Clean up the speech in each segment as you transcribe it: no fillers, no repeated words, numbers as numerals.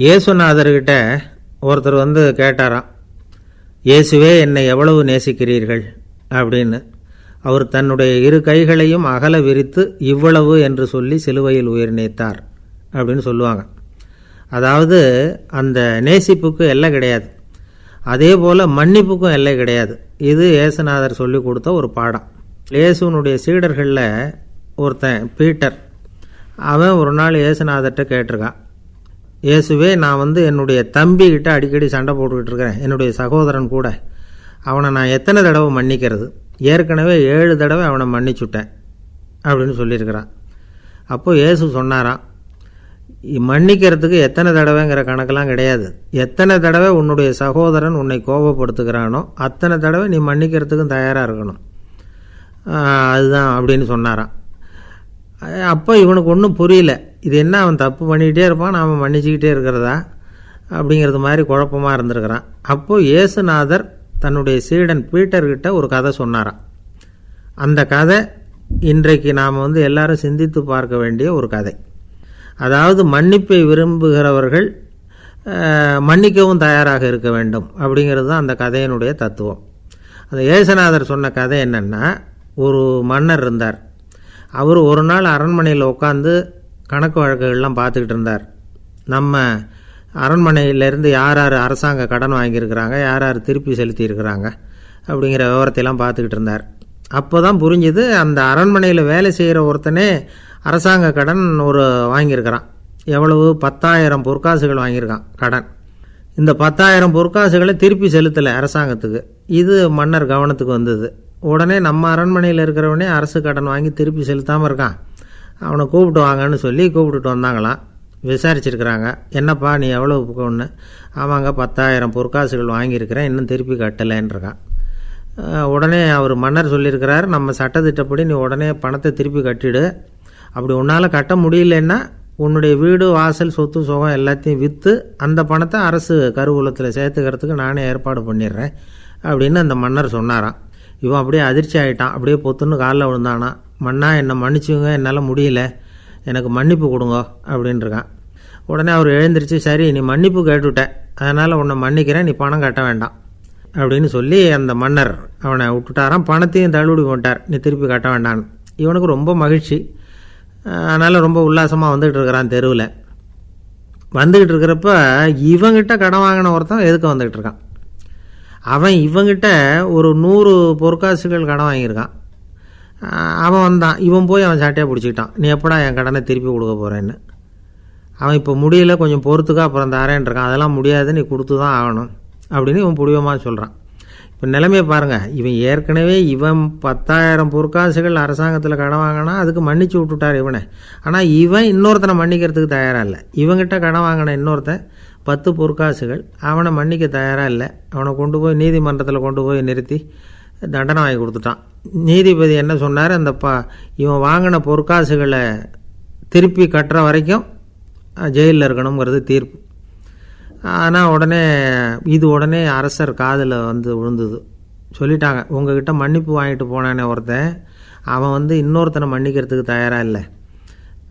இயேசுநாதர்கிட்ட ஒருத்தர் வந்து கேட்டாராம், இயேசுவே என்னை எவ்வளவு நேசிக்கிறீர்கள் அப்படின்னு. அவர் தன்னுடைய இரு கைகளையும் அகல விரித்து இவ்வளவு என்று சொல்லி சிலுவையில் உயிர் நீத்தார் அப்படின்னு சொல்லுவாங்க. அதாவது அந்த நேசிப்புக்கு எல்லை கிடையாது, அதே போல் மன்னிப்புக்கும் எல்லை கிடையாது. இது இயேசுநாதர் சொல்லி கொடுத்த ஒரு பாடம். இயேசுனுடைய சீடர்களில் ஒருத்தன் பீட்டர், அவன் ஒரு நாள் இயேசுநாதர்கிட்ட கேட்டிருக்கான், இயேசுவே நான் வந்து என்னுடைய தம்பிக்கிட்ட அடிக்கடி சண்டை போட்டுக்கிட்டு இருக்கிறேன், என்னுடைய சகோதரன் கூட, அவனை நான் எத்தனை தடவை மன்னிக்கிறது? ஏற்கனவே 7 தடவை அவனை மன்னிச்சுட்டேன் அப்படின்னு சொல்லியிருக்கிறான். அப்போது இயேசு சொன்னாராம், மன்னிக்கிறதுக்கு எத்தனை தடவைங்கிற கணக்கெல்லாம் கிடையாது, எத்தனை தடவை உன்னுடைய சகோதரன் உன்னை கோபப்படுத்துகிறானோ அத்தனை தடவை நீ மன்னிக்கிறதுக்கும் தயாராக இருக்கணும், அதுதான் அப்படின்னு சொன்னாராம். அப்போ இவனுக்கு ஒன்றும் புரியல, இது என்ன அவன் தப்பு பண்ணிக்கிட்டே இருப்பான், நாம் மன்னிச்சுக்கிட்டே இருக்கிறதா அப்படிங்கிறது மாதிரி குழப்பமாக இருந்திருக்கிறான். அப்போது இயேசுநாதர் தன்னுடைய சீடன் பீட்டர்கிட்ட ஒரு கதை சொன்னாராம். அந்த கதை இன்றைக்கு நாம் வந்து எல்லாரும் சிந்தித்து பார்க்க வேண்டிய ஒரு கதை. அதாவது மன்னிப்பை விரும்புகிறவர்கள் மன்னிக்கவும் தயாராக இருக்க வேண்டும் அப்படிங்கிறது தான் அந்த கதையினுடைய தத்துவம். அந்த இயேசுநாதர் சொன்ன கதை என்னென்னா, ஒரு மன்னர் இருந்தார். அவர் ஒரு நாள் அரண்மனையில் உட்காந்து கணக்கு வழக்குகள்லாம் பார்த்துக்கிட்டு இருந்தார். நம்ம அரண்மனையிலேருந்து யார் யார் அரசாங்க கடன் வாங்கியிருக்கிறாங்க, யார் யார் திருப்பி செலுத்தியிருக்கிறாங்க அப்படிங்கிற விவரத்தையெல்லாம் பார்த்துக்கிட்டு இருந்தார். அப்போ தான் புரிஞ்சுது, அந்த அரண்மனையில் வேலை செய்கிற ஒருத்தனே அரசாங்க கடன் ஒரு வாங்கியிருக்கிறான். எவ்வளவு? 10,000 பொற்காசுகள் வாங்கியிருக்கான் கடன். இந்த 10,000 பொற்காசுகளை திருப்பி செலுத்தலை அரசாங்கத்துக்கு. இது மன்னர் கவனத்துக்கு வந்தது. உடனே நம்ம அரண்மனையில் இருக்கிறவனே அரசு கடன் வாங்கி திருப்பி செலுத்தாமல் இருக்கான், அவனை கூப்பிட்டு வாங்கன்னு சொல்லி கூப்பிட்டுட்டு வந்தாங்களாம். விசாரிச்சிருக்கிறாங்க, என்னப்பா நீ எவ்வளோ ஒன்று? ஆமாங்க 10,000 பொற்காசுகள் வாங்கியிருக்கிறேன், இன்னும் திருப்பி கட்டலைன்றிருக்கான். உடனே அவர் மன்னர் சொல்லியிருக்கிறார், நம்ம சட்டத்திட்டப்படி நீ உடனே பணத்தை திருப்பி கட்டிடு, அப்படி உன்னால் கட்ட முடியலன்னா உன்னுடைய வீடு வாசல் சொத்து சுகம் எல்லாத்தையும் விற்று அந்த பணத்தை அரசு கருவூலத்தில் சேர்த்துக்கிறதுக்கு நானே ஏற்பாடு பண்ணிடுறேன் அப்படின்னு அந்த மன்னர் சொன்னாராம். இவன் அப்படியே அதிர்ச்சி ஆகிட்டான், அப்படியே பொத்துன்னு காலில் விழுந்தானா, மன்னா என்னை மன்னிச்சுங்க, என்னால் முடியல, எனக்கு மன்னிப்பு கொடுங்க அப்படின்ட்டுருக்கான். உடனே அவர் எழுந்திரிச்சு, சரி நீ மன்னிப்பு கேட்டுவிட்ட, அதனால் உன்னை மன்னிக்கிறேன், நீ பணம் கட்ட வேண்டாம் அப்படின்னு சொல்லி அந்த மன்னர் அவனை விட்டுட்டாராம். பணத்தையும் தள்ளுபடி போட்டார், நீ திருப்பி கட்ட வேண்டான்னு. இவனுக்கு ரொம்ப மகிழ்ச்சி, அதனால் ரொம்ப உல்லாசமாக வந்துக்கிட்டு இருக்கிறான். தெருவில் வந்துக்கிட்டு இருக்கிறப்ப இவங்கிட்ட கடன் வாங்கின ஒருத்தன் எதுக்கு வந்துக்கிட்டு இருக்கான். அவன் இவங்கிட்ட ஒரு 100 பொற்காசுகள் கடன் வாங்கியிருக்கான். அவன் வந்தான், இவன் போய் அவன் சாட்டையாக பிடிச்சிக்கிட்டான், நீ எப்படா என் கடனை திருப்பி கொடுக்க போகிறேன்னு. அவன் இப்போ முடியல, கொஞ்சம் பொறுத்துக்கா, அப்புறம் தரேன் இருக்கான். அதெல்லாம் முடியாது, நீ கொடுத்து தான் ஆகணும் அப்படின்னு இவன் புடிவமாக சொல்கிறான். இப்போ நிலைமையை பாருங்கள், இவன் ஏற்கனவே இவன் 10,000 பொற்காசுகள் அரசாங்கத்தில் கடன் வாங்கினா அதுக்கு மன்னிச்சு விட்டுட்டார் இவனை. ஆனால் இவன் இன்னொருத்தனை மன்னிக்கிறதுக்கு தயாராக இல்லை. இவங்கிட்ட கடன் வாங்கின இன்னொருத்தன் 10 பொற்காசுகள், அவனை மன்னிக்க தயாராக இல்லை. அவனை கொண்டு போய் நீதிமன்றத்தில் கொண்டு போய் நிறுத்தி தண்டனை வாங்கி கொடுத்துட்டான். நீதிபதி என்ன சொன்னார், அந்த இவன் வாங்கின பொற்காசுகளை திருப்பி கட்டுற வரைக்கும் ஜெயிலில் இருக்கணுங்கிறது தீர்ப்பு. ஆனால் உடனே அரசர் காதில் வந்து விழுந்தது. சொல்லிட்டாங்க, உங்ககிட்ட மன்னிப்பு வாங்கிட்டு போனானே ஒருத்தன், அவன் வந்து இன்னொருத்தனை மன்னிக்கிறதுக்கு தயாராக இல்லை,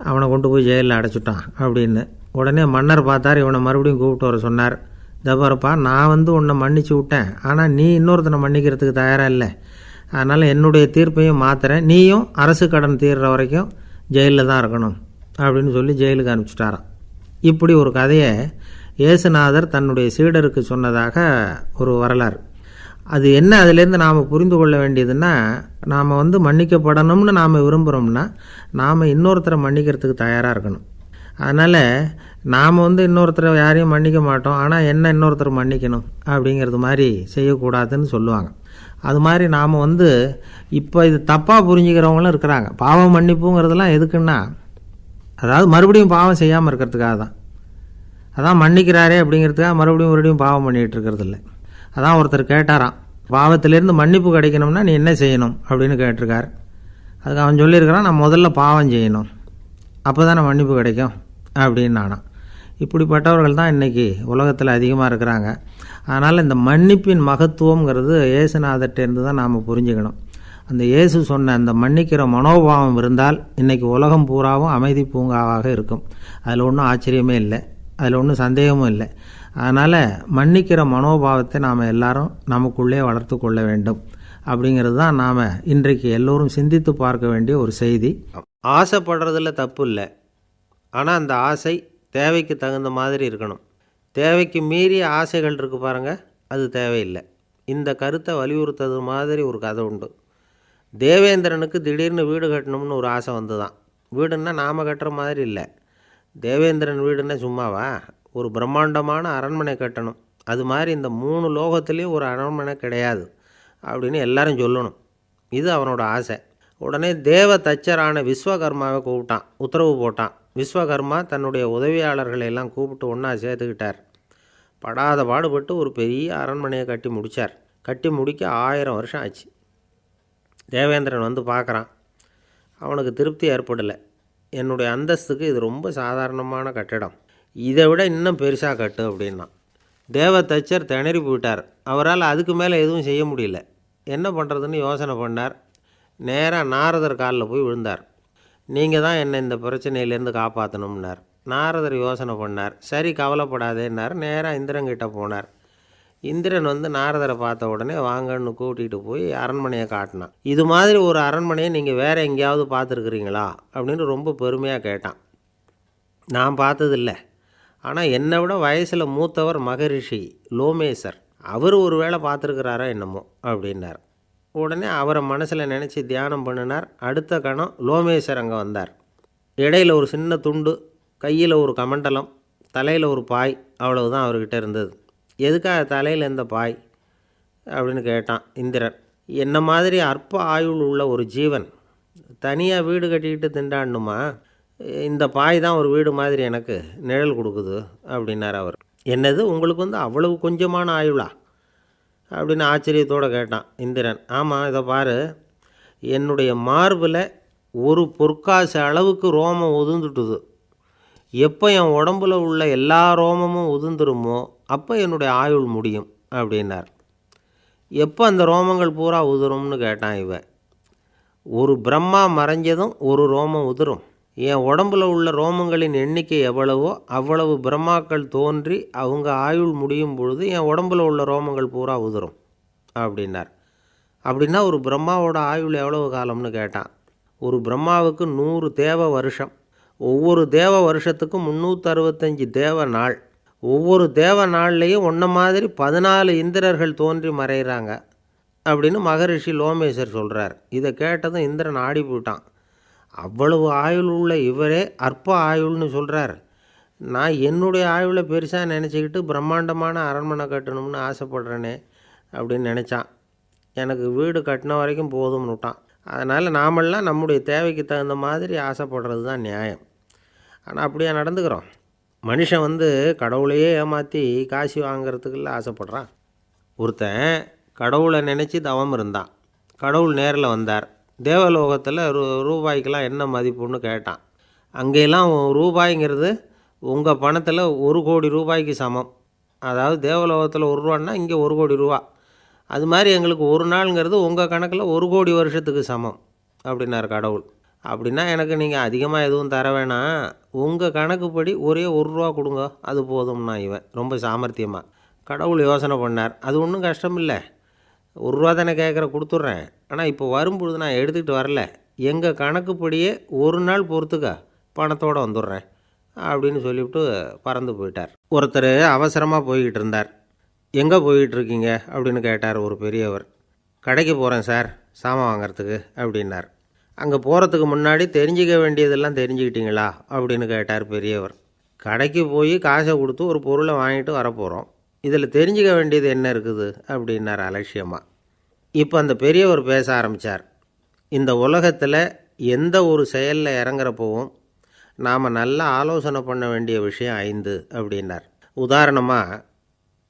அவனை கொண்டு போய் ஜெயிலில் அடைச்சிட்டான் அப்படின்னு. உடனே மன்னர் பார்த்தார், இவனை மறுபடியும் கூப்பிட்டு வர சொன்னார். தபாரப்பா, நான் வந்து உன்னை மன்னிச்சு விட்டேன், ஆனால் நீ இன்னொருத்தனை மன்னிக்கிறதுக்கு தயாராக இல்லை, அதனால் என்னுடைய தீர்ப்பையும் மாற்றுறேன், நீயும் அரசு கடன் தீர்ற வரைக்கும் ஜெயிலில் தான் இருக்கணும் அப்படின்னு சொல்லி ஜெயிலுக்கு அனுப்பிச்சிட்டாராம். இப்படி ஒரு கதையை இயேசுநாதர் தன்னுடைய சீடருக்கு சொன்னதாக ஒரு வரலாறு. அது என்ன, அதிலேருந்து நாம் புரிந்து கொள்ள வேண்டியதுன்னா, நாம் வந்து மன்னிக்கப்படணும்னு நாம் விரும்புகிறோம்னா நாம் இன்னொருத்தரை மன்னிக்கிறதுக்கு தயாராக இருக்கணும். அதனால் நாம் வந்து இன்னொருத்தரை யாரையும் மன்னிக்க மாட்டோம், ஆனால் என்ன இன்னொருத்தர் மன்னிக்கணும் அப்படிங்கிறது மாதிரி செய்யக்கூடாதுன்னு சொல்லுவாங்க. அது மாதிரி நாம் வந்து இப்போ இது தப்பாக புரிஞ்சுக்கிறவங்களும் இருக்கிறாங்க. பாவம் மன்னிப்புங்கிறதுலாம் எதுக்குன்னா, அதாவது மறுபடியும் பாவம் செய்யாமல் இருக்கிறதுக்காக தான். அதான் மன்னிக்கிறாரே அப்படிங்கிறதுக்காக மறுபடியும் பாவம் பண்ணிகிட்டு இருக்கிறது இல்லை. அதான் ஒருத்தர் கேட்டாராம், பாவத்திலேருந்து மன்னிப்பு கிடைக்கணும்னா நீ என்ன செய்யணும் அப்படின்னு கேட்டிருக்கார். அதுக்கு அவன் சொல்லியிருக்கிறான், நான் முதல்ல பாவம் செய்யணும், அப்போ தானே மன்னிப்பு கிடைக்கும் அப்படின்னு நானாம். இப்படிப்பட்டவர்கள் தான் இன்றைக்கி உலகத்தில் அதிகமாக இருக்கிறாங்க. அதனால் இந்த மன்னிப்பின் மகத்துவங்கிறது இயேசுநாதர்கிட்டேருந்து தான் நாம் புரிஞ்சுக்கணும். அந்த இயேசு சொன்ன அந்த மன்னிக்கிற மனோபாவம் இருந்தால் இன்றைக்கி உலகம் பூராவும் அமைதி பூங்காவாக இருக்கும். அதில் ஒன்றும் ஆச்சரியமே இல்லை. அதில் ஒன்றும் சந்தேகமும் இல்லை. அதனால் மன்னிக்கிற மனோபாவத்தை நாம் எல்லாரும் நமக்குள்ளே வளர்த்து கொள்ள வேண்டும் அப்படிங்கிறது தான் நாம் இன்றைக்கு எல்லோரும் சிந்தித்து பார்க்க வேண்டிய ஒரு செய்தி. ஆசைப்படுறதுல தப்பு இல்லை, ஆனால் அந்த ஆசை தேவைக்கு தகுந்த மாதிரி இருக்கணும். தேவைக்கு மீறிய ஆசைகள் இருக்குது பாருங்கள், அது தேவையில்லை. இந்த கருத்தை வலியுறுத்தது மாதிரி ஒரு கதை உண்டு. தேவேந்திரனுக்கு திடீர்னு வீடு கட்டணும்னு ஒரு ஆசை வந்து தான். வீடுன்னா நாம் கட்டுற மாதிரி இல்லை. தேவேந்திரன் வீடுன்னா சும்மாவா, ஒரு பிரம்மாண்டமான அரண்மனை கட்டணும். அது மாதிரி இந்த 3 லோகத்துலேயும் ஒரு அரண்மனை கிடையாது அப்படின்னு எல்லாரும் சொல்லணும். இது அவனோட ஆசை. உடனே தேவ தச்சரான விஸ்வகர்மாவை கூப்பிட்டான், உத்தரவு போட்டான். விஸ்வகர்மா தன்னுடைய உதவியாளர்களை எல்லாம் கூப்பிட்டு ஒன்றா சேர்த்துக்கிட்டார். படாத பாடுபட்டு ஒரு பெரிய அரண்மனையை கட்டி முடித்தார். கட்டி முடிக்க 1000 வருஷம் ஆச்சு. தேவேந்திரன் வந்து பார்க்குறான். அவனுக்கு திருப்தி ஏற்படலை. என்னுடைய அந்தஸ்துக்கு இது ரொம்ப சாதாரணமான கட்டிடம், இதை விட இன்னும் பெருசாக கட்டு அப்படின்னா. தேவ தச்சர் திணறி போயிட்டார். அவரால் அதுக்கு மேலே எதுவும் செய்ய முடியல. என்ன பண்ணுறதுன்னு யோசனை பண்ணார். நேராக நாரதர் காலில் போய் விழுந்தார். நீங்கள் தான் என்னை இந்த பிரச்சனையிலேருந்து காப்பாற்றணும்னார். நாரதர் யோசனை பண்ணார். சரி கவலைப்படாதேன்னார். நேராக இந்திரன்கிட்ட போனார். இந்திரன் வந்து நாரதரை பார்த்த உடனே வாங்கன்னு கூட்டிகிட்டு போய் அரண்மனையை காட்டினான். இது மாதிரி ஒரு அரண்மனையை நீங்கள் வேறு எங்கேயாவது பார்த்துருக்குறீங்களா அப்படின்னு ரொம்ப பெருமையாக கேட்டான். நான் பார்த்ததில்லை, ஆனால் என்னை விட வயசில் மூத்தவர் மகரிஷி லோமேசர், அவர் ஒரு வேளை பார்த்துருக்கிறாரோ என்னமோ அப்படின்னார். உடனே அவரை மனசில் நினச்சி தியானம் பண்ணினார். அடுத்த கணம் லோமேசர் அங்கே வந்தார். இடையில் ஒரு சின்ன துண்டு, கையில் ஒரு கமண்டலம், தலையில் ஒரு பாய், அவ்வளவுதான் அவர்கிட்ட இருந்தது. எதுக்காக தலையில் எந்த பாய் அப்படின்னு கேட்டான் இந்திரன். என்ன மாதிரி அற்ப ஆயுள் உள்ள ஒரு ஜீவன் தனியாக வீடு கட்டிக்கிட்டு திண்டாடணுமா? இந்த பாய் தான் ஒரு வீடு மாதிரி எனக்கு நிழல் கொடுக்குது அப்படின்னார் அவர். என்னது, உங்களுக்கு வந்து அவ்வளவு கொஞ்சமான ஆயுளா அப்படின்னு ஆச்சரியத்தோடு கேட்டான் இந்திரன். ஆமாம், இதை பாரு, என்னுடைய மார்பில் ஒரு பொற்காசு அளவுக்கு ரோமம் உதிர்ந்துட்டுது. எப்போ என் உடம்புல உள்ள எல்லா ரோமமும் உதிர்ந்துருமோ அப்போ என்னுடைய ஆயுள் முடியும் அப்படின்னார். எப்போ அந்த ரோமங்கள் பூரா உதிரும்னு கேட்டான் இவன். ஒரு பிரம்மா மறைஞ்சதும் ஒரு ரோமம் உதிரும். என் உடம்புல உள்ள ரோமங்களின் எண்ணிக்கை எவ்வளவோ அவ்வளவு பிரம்மாக்கள் தோன்றி அவங்க ஆயுள் முடியும் பொழுது என் உடம்புல உள்ள ரோமங்கள் பூரா உதிரும் அப்படின்னார். அப்படின்னா ஒரு பிரம்மாவோட ஆயுள் எவ்வளவு காலம்னு கேட்டான். ஒரு பிரம்மாவுக்கு 100 தேவ வருஷம். ஒவ்வொரு தேவ வருஷத்துக்கும் 365 தேவ நாள். ஒவ்வொரு தேவ நாள்லேயும் ஒன்றை மாதிரி 14 இந்திரர்கள் தோன்றி மறைகிறாங்க அப்படின்னு மகரிஷி லோமேசர் சொல்கிறார். இதை கேட்டதும் இந்திரன் ஆடி போயிட்டான். அவ்வளவு ஆயுள் உள்ள இவரே அற்ப ஆயுள்னு சொல்கிறார். நான் என்னுடைய ஆயுளை பெருசாக நினச்சிக்கிட்டு பிரம்மாண்டமான அரண்மனை கட்டணும்னு ஆசைப்படுறேனே அப்படின்னு நினச்சான். எனக்கு வீடு கட்டின வரைக்கும் போதும்னு விட்டான். அதனால் நாமெல்லாம் நம்முடைய தேவைக்கு தகுந்த மாதிரி ஆசைப்படுறது தான் நியாயம். ஆனால் அப்படியே நடந்துக்கிறோம். மனுஷன் வந்து கடவுளையே ஏமாற்றி காசு வாங்கிறதுக்குள்ள ஆசைப்படுறான். ஒருத்தன் கடவுளை நினச்சி தவம் இருந்தான். கடவுள் நேரில் வந்தார். தேவலோகத்தில் ரூபாய்க்கெல்லாம் என்ன மதிப்புன்னு கேட்டான். அங்கெல்லாம் ரூபாய்ங்கிறது உங்கள் பணத்தில் 1 கோடி ரூபாய்க்கு சமம். அதாவது தேவலோகத்தில் 1 ரூபான்னா இங்கே 1 கோடி ரூபா. அது மாதிரி எங்களுக்கு ஒரு நாளுங்கிறது உங்கள் கணக்கில் 1 கோடி வருஷத்துக்கு சமம் அப்படின்னார் கடவுள். அப்படின்னா எனக்கு நீங்கள் அதிகமாக எதுவும் தர வேணாம், உங்கள் கணக்குப்படி ஒரே 1 ரூபா கொடுங்க, அது போதும்னா இவன் ரொம்ப சாமர்த்தியமாக. கடவுள் யோசனை பண்ணார். அது ஒன்றும் கஷ்டம் இல்லை, 1 ரூபா தானே கேட்குற, கொடுத்துட்றேன். ஆனால் இப்போ வரும்பொழுது நான் எடுத்துக்கிட்டு வரல, எங்கள் கணக்குப்படியே 1 நாள் பொறுத்துக்க பணத்தோடு வந்துடுறேன் அப்படின்னு சொல்லிவிட்டு பறந்து போயிட்டார். ஒருத்தர் அவசரமாக போய்கிட்டு இருந்தார். எங்கே போய்கிட்டுருக்கீங்க அப்படின்னு கேட்டார் ஒரு பெரியவர். கடைக்கு போகிறேன் சார், சாமான் வாங்கிறதுக்கு அப்படின்னார். அங்கே போகிறதுக்கு முன்னாடி தெரிஞ்சிக்க வேண்டியதெல்லாம் தெரிஞ்சுக்கிட்டீங்களா அப்படின்னு கேட்டார் பெரியவர். கடைக்கு போய் காசை கொடுத்து ஒரு பொருளை வாங்கிட்டு வரப்போகிறோம், இதில் தெரிஞ்சிக்க வேண்டியது என்ன இருக்குது அப்படின்னார் அலட்சியமாக. இப்போ அந்த பெரியவர் பேச ஆரம்பித்தார். இந்த உலகத்தில் எந்த ஒரு செயலில் இறங்குறப்பவும் நாம் நல்லா ஆலோசனை பண்ண வேண்டிய விஷயம் 5 அப்படின்னார். உதாரணமாக,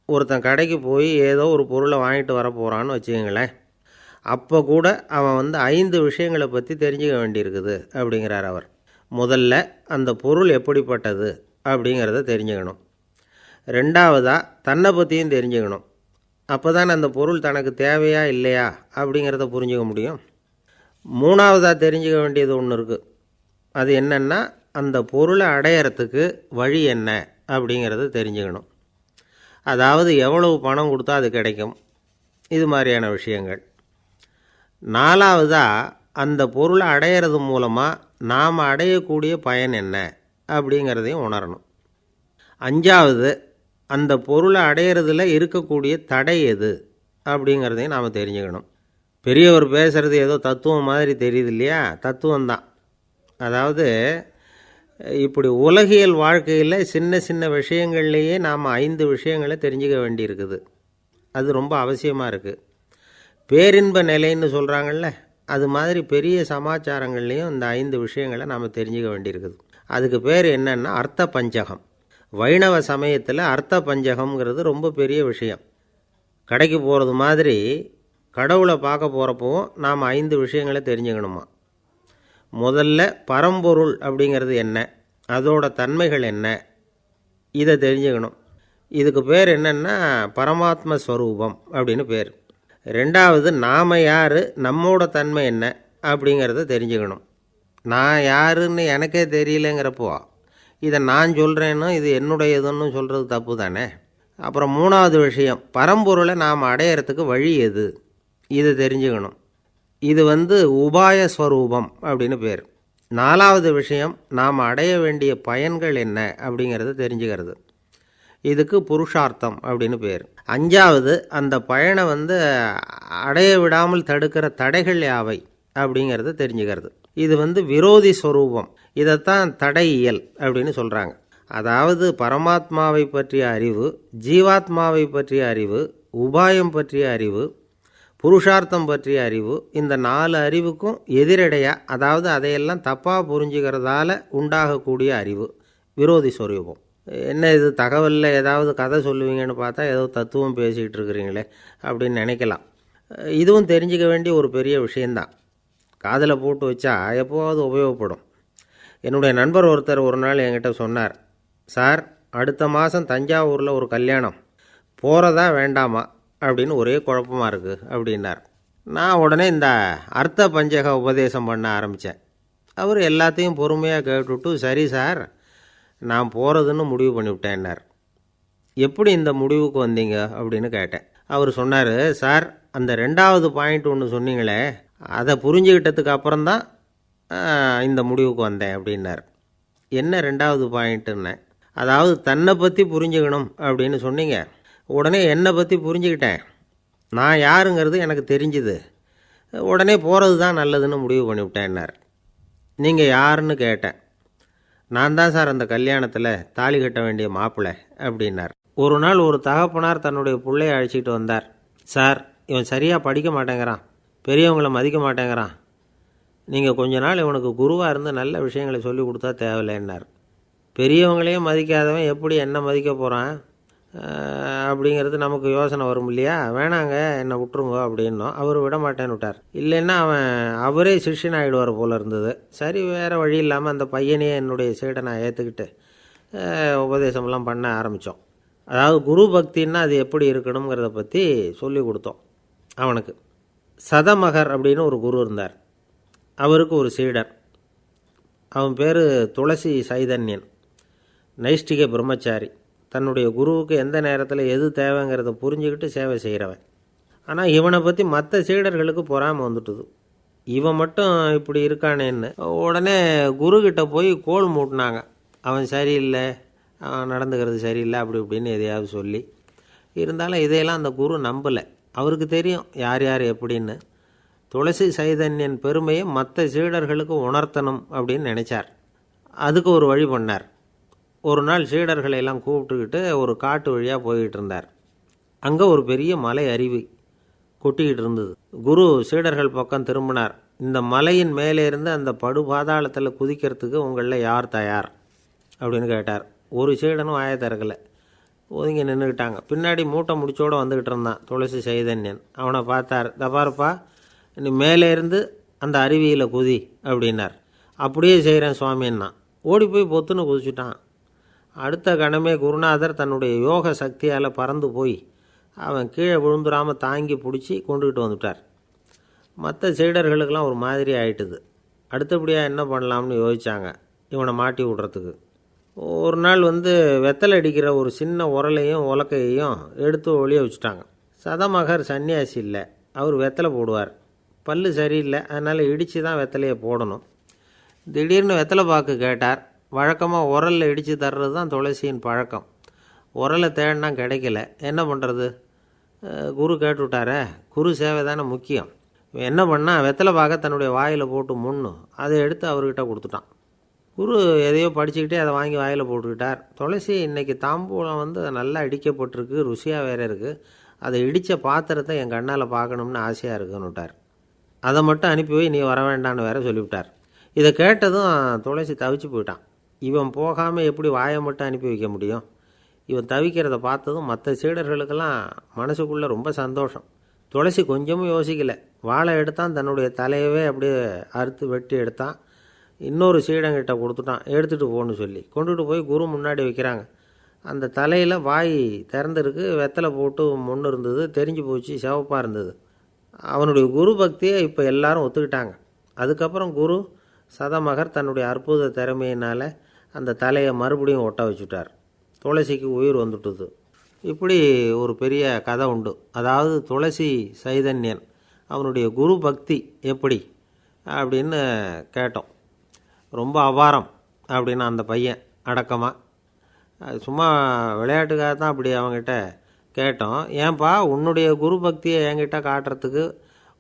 ஒருத்தன் கடைக்கு போய் ஏதோ ஒரு பொருளை வாங்கிட்டு வர போகிறான்னு வச்சுக்கங்களேன். அப்போ கூட அவன் 5 விஷயங்களை பற்றி தெரிஞ்சுக்க வேண்டியிருக்குது அப்படிங்கிறார் அவர். முதல்ல அந்த பொருள் எப்படிப்பட்டது அப்படிங்கிறத தெரிஞ்சுக்கணும். 2வதாக தன்னை பற்றியும் தெரிஞ்சுக்கணும். அப்போ தான் அந்த பொருள் தனக்கு தேவையா இல்லையா அப்படிங்கிறத புரிஞ்சுக்க முடியும். 3வதாக தெரிஞ்சுக்க வேண்டியது ஒன்று இருக்குது. அது என்னென்னா, அந்த பொருளை அடையிறதுக்கு வழி என்ன அப்படிங்கிறத தெரிஞ்சுக்கணும். அதாவது எவ்வளவு பணம் கொடுத்தா அது கிடைக்கும், இது மாதிரியான விஷயங்கள். நாலாவதாக அந்த பொருளை அடையிறது மூலமாக நாம் அடையக்கூடிய பயன் என்ன அப்படிங்கிறதையும் உணரணும். அஞ்சாவது, அந்த பொருளை அடையிறதுல இருக்கக்கூடிய தடை எது அப்படிங்கிறதையும் நாம் தெரிஞ்சுக்கணும். பெரியவர் பேசுகிறது ஏதோ தத்துவம் மாதிரி தெரியுது இல்லையா, தத்துவம்தான். அதாவது இப்படி உலகியல் வாழ்க்கையில் சின்ன சின்ன விஷயங்கள்லேயே நாம் 5 விஷயங்களை தெரிஞ்சுக்க வேண்டியிருக்குது. அது ரொம்ப அவசியமாக இருக்குது. பேரின்ப நிலைன்னு சொல்கிறாங்கள்ல, அது மாதிரி பெரிய சமாச்சாரங்கள்லேயும் இந்த 5 விஷயங்களை நாம் தெரிஞ்சுக்க வேண்டியிருக்குது. அதுக்கு பேர் என்னன்னா அர்த்த பஞ்சகம். வைணவ சமயத்தில் அர்த்த பஞ்சகம்ங்கிறது ரொம்ப பெரிய விஷயம். கடைக்கு போகிறது மாதிரி கடவுளை பார்க்க போகிறப்பவும் நாம் 5 விஷயங்களை தெரிஞ்சுக்கணுமா. முதல்ல பரம்பொருள் அப்படிங்கிறது என்ன, அதோட தன்மைகள் என்ன, இதை தெரிஞ்சுக்கணும். இதுக்கு பேர் என்னென்னா பரமாத்ம ஸ்வரூபம் அப்படின்னு பேர். ரெண்டாவது, நாம் யார், நம்மோட தன்மை என்ன அப்படிங்கிறத தெரிஞ்சுக்கணும். நான் யாருன்னு எனக்கே தெரியலங்கிறப்போ இதை நான் சொல்கிறேன்னு இது என்னுடையதுன்னு சொல்கிறது தப்பு தானே. அப்புறம் மூணாவது விஷயம், பரம்பொருளை நாம் அடையிறதுக்கு வழி எது, இதை தெரிஞ்சுக்கணும். இது உபாய ஸ்வரூபம் அப்படின்னு பேர். நாலாவது விஷயம், நாம் அடைய வேண்டிய பயன்கள் என்ன அப்படிங்கிறத தெரிஞ்சுக்கிறது. இதுக்கு புருஷார்த்தம் அப்படின்னு பேர். அஞ்சாவது, அந்த பயனை அடைய விடாமல் தடுக்கிற தடைகள் யாவை அப்படிங்கிறத தெரிஞ்சுக்கிறது. இது விரோதி ஸ்வரூபம். இதைத்தான் தடையியல் அப்படின்னு சொல்கிறாங்க. அதாவது பரமாத்மாவை பற்றிய அறிவு, ஜீவாத்மாவை பற்றிய அறிவு, உபாயம் பற்றிய அறிவு, புருஷார்த்தம் பற்றிய அறிவு, இந்த 4 அறிவுக்கும் எதிரடையாக, அதாவது அதையெல்லாம் தப்பாக புரிஞ்சுக்கிறதால உண்டாகக்கூடிய அறிவு விரோதி ஸ்வரூபம். என்ன இது தகவலில் ஏதாவது கதை சொல்லுவீங்கன்னு பார்த்தா ஏதோ தத்துவம் பேசிகிட்டு இருக்கிறீங்களே அப்படின்னு நினைக்கலாம். இதுவும் தெரிஞ்சிக்க வேண்டிய ஒரு பெரிய விஷயந்தான். காதில் போட்டு வச்சா எப்போவாவது உபயோகப்படும். என்னுடைய நண்பர் ஒருத்தர் ஒரு நாள் என்கிட்ட சொன்னார், சார் அடுத்த மாதம் தஞ்சாவூரில் ஒரு கல்யாணம், போகிறதா வேண்டாமா அப்படின்னு ஒரே குழப்பமாக இருக்குது அப்படின்னார். நான் உடனே இந்த அர்த்த பஞ்சக உபதேசம் பண்ண ஆரம்பித்தேன். அவர் எல்லாத்தையும் பொறுமையாக கேட்டுவிட்டு, சரி சார் நான் போகிறதுன்னு முடிவு பண்ணிவிட்டேன்னார். எப்படி இந்த முடிவுக்கு வந்தீங்க அப்படின்னு கேட்டேன். அவர் சொன்னார், சார் அந்த 2வது பாயிண்ட் ஒன்று சொன்னீங்களே, அதை புரிஞ்சுக்கிட்டதுக்கு அப்புறம்தான் இந்த முடிவுக்கு வந்தேன் அப்படின்னார். என்ன 2வது பாயிண்ட்டுன்னு? அதாவது தன்னை பற்றி புரிஞ்சுக்கணும் அப்படின்னு சொன்னீங்க. உடனே என்னை பற்றி புரிஞ்சுக்கிட்டேன், நான் யாருங்கிறது எனக்கு தெரிஞ்சுது, உடனே போகிறது தான் நல்லதுன்னு முடிவு பண்ணிவிட்டேன்னார். நீங்கள் யாருன்னு கேட்டேன். நான் தான் சார் அந்த கல்யாணத்தில் தாலி கட்ட வேண்டிய மாப்பிள்ளை அப்படின்னார். ஒரு நாள் ஒரு தகப்பனார் தன்னுடைய பிள்ளையை அழைச்சிட்டு வந்தார். சார் இவன் சரியாக படிக்க மாட்டேங்கிறான், பெரியவங்களை மதிக்க மாட்டேங்கிறான், நீங்கள் கொஞ்ச நாள் இவனுக்கு குருவாக இருந்து நல்ல விஷயங்களை சொல்லி கொடுத்தா தேவையில்லைன்னார். பெரியவங்களையும் மதிக்காதவன் எப்படி என்ன மதிக்க போகிறான் அப்படிங்கிறது நமக்கு யோசனை வரும் இல்லையா. வேணாங்க என்னை விட்டுருங்க அப்படின்னோம். அவர் விட மாட்டேன்னு விட்டார். இல்லைன்னா அவரே சிஷ்யன் ஆகிடுவார் போல இருந்தது. சரி வேறு வழி இல்லாமல் அந்த பையனையே என்னுடைய சீடை நான் ஏற்றுக்கிட்டு உபதேசம்லாம் பண்ண ஆரம்பித்தோம். அதாவது குரு பக்தின்னா அது எப்படி இருக்கணுங்கிறத பற்றி சொல்லி கொடுத்தோம் அவனுக்கு. சதமகர் அப்படின்னு ஒரு குரு இருந்தார். அவருக்கு ஒரு சீடர், அவன் பேர் துளசி சைதன்யன், நைஷ்டிக பிரம்மச்சாரி. தன்னுடைய குருவுக்கு எந்த நேரத்தில் எது தேவைங்கிறத புரிஞ்சுக்கிட்டு சேவை செய்கிறவன். ஆனால் இவனை பற்றி மற்ற சீடர்களுக்கு பொறாமல் வந்துட்டுது. இவன் மட்டும் இப்படி இருக்கானேன்னு உடனே குருக்கிட்ட போய் கோல் மூட்டினாங்க. அவன் சரியில்லை, அவன் நடந்துக்கிறது சரியில்லை அப்படி இப்படின்னு எதையாவது சொல்லி. இருந்தாலும் இதையெல்லாம் அந்த குரு நம்பலை. அவருக்கு தெரியும் யார் யார் எப்படின்னு. துளசி சைதன்யன் பெருமையை மற்ற சீடர்களுக்கு உணர்த்தணும் அப்படின்னு நினச்சார். அதுக்கு ஒரு வழி பண்ணார். ஒரு நாள் சீடர்களை எல்லாம் கூப்பிட்டுக்கிட்டு ஒரு காட்டு வழியாக போய்கிட்டு இருந்தார். அங்கே ஒரு பெரிய மலை அருவி கொட்டிக்கிட்டு இருந்தது. குரு சீடர்கள் பக்கம் திரும்பினார். இந்த மலையின் மேலே இருந்து அந்த படுபாதாளத்தில் குதிக்கிறதுக்கு உங்களில் யார் தயார் அப்படின்னு கேட்டார். ஒரு சீடனும் வாயை திறக்கலை, ஒதுங்கி நின்றுக்கிட்டாங்க. பின்னாடி மூட்டை முடிச்சோடு வந்துக்கிட்டு இருந்தான் துளசி சைதன்யன். அவனை பார்த்தார். தபாருப்பா நீ மேலே இருந்து அந்த அருவியில் குதி அப்படின்னார். அப்படியே செய்கிறேன் சுவாமின்னா ஓடி போய் பொத்துன்னு குதிச்சுட்டான். அடுத்த கணமே குருநாதர் தன்னுடைய யோக சக்தியால் பறந்து போய் அவன் கீழே விழுந்துடாமல் தாங்கி பிடிச்சி கொண்டுக்கிட்டு வந்துட்டார். மற்ற சீடர்களுக்கெல்லாம் ஒரு மாதிரி ஆயிட்டுது. அடுத்தபடியாக என்ன பண்ணலாம்னு யோசித்தாங்க இவனை மாட்டி விடுறதுக்கு. ஒரு நாள் வெத்தலை அடிக்கிற ஒரு சின்ன உரலையும் உலக்கையையும் எடுத்து ஒளிய வச்சுட்டாங்க. சதமகர் சன்னியாசி இல்லை, அவர் வெத்தலை போடுவார். பல்லு சரியில்லை, அதனால் இடித்து தான் வெத்தலையை போடணும். திடீர்னு வெத்தலை பாக்கு கேட்டார். வழக்கமாக உரலில் இடித்து தர்றது தான் துளசியின் பழக்கம். உரலை தேடினா கிடைக்கல, என்ன பண்ணுறது? குரு கேட்டுவிட்டாரே, குரு சேவை தானே முக்கியம். இவன் என்ன பண்ணால் வெத்தலை பாக்க தன்னுடைய வாயில் போட்டு முன்னும் அதை எடுத்து அவர்கிட்ட கொடுத்துட்டான். குரு எதையோ படிச்சுக்கிட்டே அதை வாங்கி வாயில் போட்டுக்கிட்டார். துளசி இன்றைக்கி தாம்பூலம் நல்லா இடிக்கப்பட்டிருக்கு, ருசியாக வேறு இருக்குது, அதை இடித்த பாத்திரத்தை என் கண்ணால் பார்க்கணும்னு ஆசையாக இருக்குன்னு விட்டார். அதை மட்டும் அனுப்பி போய் நீ வர வேண்டான்னு வேற சொல்லிவிட்டார். இதை கேட்டதும் துளசி தவிச்சு போயிட்டான். இவன் போகாமல் எப்படி வாயை மட்டும் அனுப்பி வைக்க முடியும்? இவன் தவிக்கிறத பார்த்ததும் மற்ற சீடர்களுக்கெல்லாம் மனசுக்குள்ளே ரொம்ப சந்தோஷம். துளசி கொஞ்சமும் யோசிக்கலை, வாழை எடுத்தான், தன்னுடைய தலையவே அப்படியே அறுத்து வெட்டி எடுத்தான். இன்னொரு சீடங்கிட்ட கொடுத்துட்டான், எடுத்துகிட்டு போகணுன்னு சொல்லி கொண்டுட்டு போய் குரு முன்னாடி வைக்கிறாங்க. அந்த தலையில் வாய் திறந்துருக்கு, வெத்தலை போட்டு முன்னு இருந்தது, தெரிஞ்சு போச்சு, சிவப்பாக இருந்தது. அவனுடைய குரு பக்தியை இப்போ எல்லாரும் ஒத்துக்கிட்டாங்க. அதுக்கப்புறம் குரு சதமகர் தன்னுடைய அற்புத திறமையினால் அந்த தலையை மறுபடியும் ஒட்ட வச்சுட்டார். துளசிக்கு உயிர் வந்துட்டுது. இப்படி ஒரு பெரிய கதை உண்டு. அதாவது துளசி சைதன்யன் அவனுடைய குரு பக்தி எப்படி அப்படின்னு கேட்டோம். ரொம்ப அபாரம் அப்படின்னு அந்த பையன் அடக்கமாக, சும்மா விளையாட்டுக்காக தான் அப்படி அவங்ககிட்ட கேட்டோம். ஏன்பா உன்னுடைய குரு பக்தியை என்கிட்ட காட்டுறதுக்கு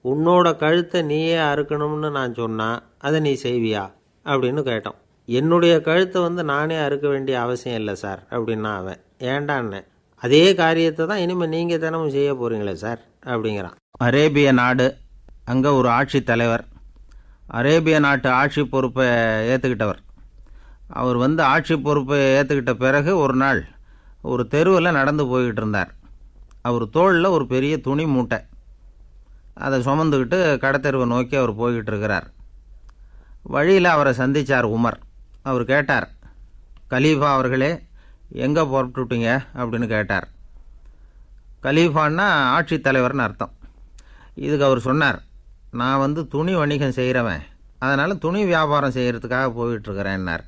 உன்னோட கழுத்தை நீயே அறுக்கணும்னு நான் சொன்னால் அதை நீ செய்வியா அப்படின்னு கேட்டோம். என்னுடைய கழுத்தை நானே அறுக்க வேண்டிய அவசியம் இல்லை சார் அப்படின்னா அவன். ஏண்டான்னு, அதே காரியத்தை தான் இனிமேல் நீங்கள் தினமும் செய்ய போகிறீங்களே சார் அப்படிங்கிறான். அரேபிய நாடு, அங்கே ஒரு ஆட்சி தலைவர், அரேபிய நாட்டு ஆட்சி பொறுப்பை ஏற்றுக்கிட்டவர். அவர் ஆட்சி பொறுப்பை ஏற்றுக்கிட்ட பிறகு ஒரு நாள் ஒரு தெருவில் நடந்து போய்கிட்டு இருந்தார். அவர் தோளில் ஒரு பெரிய துணி மூட்டை, அதை சுமந்துக்கிட்டு கடத்தெருவை நோக்கி அவர் போய்கிட்டு இருக்கிறார். வழியில் அவரை சந்தித்தார் உமர். அவர் கேட்டார், கலீஃபா அவர்களே, எங்கே புறப்பட்டுட்டீங்க அப்படின்னு கேட்டார். கலீஃபான்னா ஆட்சி தலைவர்னு அர்த்தம். இதுக்கு அவர் சொன்னார், நான் துணி வணிகம் செய்கிறவன், அதனால் துணி வியாபாரம் செய்கிறதுக்காக போயிட்டுருக்கிறேன்னார்.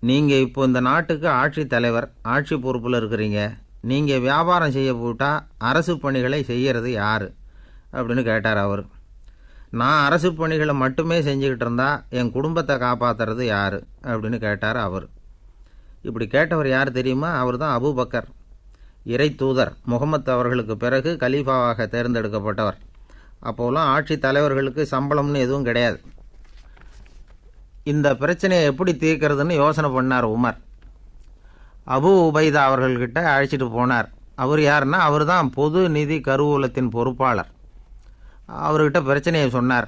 நீங்கள் இப்போ இந்த நாட்டுக்கு ஆட்சி தலைவர், ஆட்சி பொறுப்பில் இருக்கிறீங்க, நீங்கள் வியாபாரம் செய்ய போட்டால் அரசு பணிகளை செய்கிறது யார் அப்படின்னு கேட்டார் அவர். நான் அரசு பணிகளை மட்டுமே செஞ்சுக்கிட்டு இருந்தால் என் குடும்பத்தை காப்பாற்றுறது யார் அப்படின்னு கேட்டார் அவர். இப்படி கேட்டவர் யார் தெரியுமா? அவர் தான் அபூபக்கர், இறை தூதர் முகமது அவர்களுக்கு பிறகு கலீஃபாவாக தேர்ந்தெடுக்கப்பட்டவர். அப்போலாம் ஆட்சி தலைவர்களுக்கு சம்பளம்னு எதுவும் கிடையாது. இந்த பிரச்சனையை எப்படி தீர்க்கிறதுன்னு யோசனை பண்ணார் உமர். அபு உபைதா அவர்கள்கிட்ட அழைச்சிட்டு போனார். அவர் யாருன்னா, அவர் தான் பொது நிதி கருவூலத்தின் பொறுப்பாளர். அவர்கிட்ட பிரச்சனையை சொன்னார்.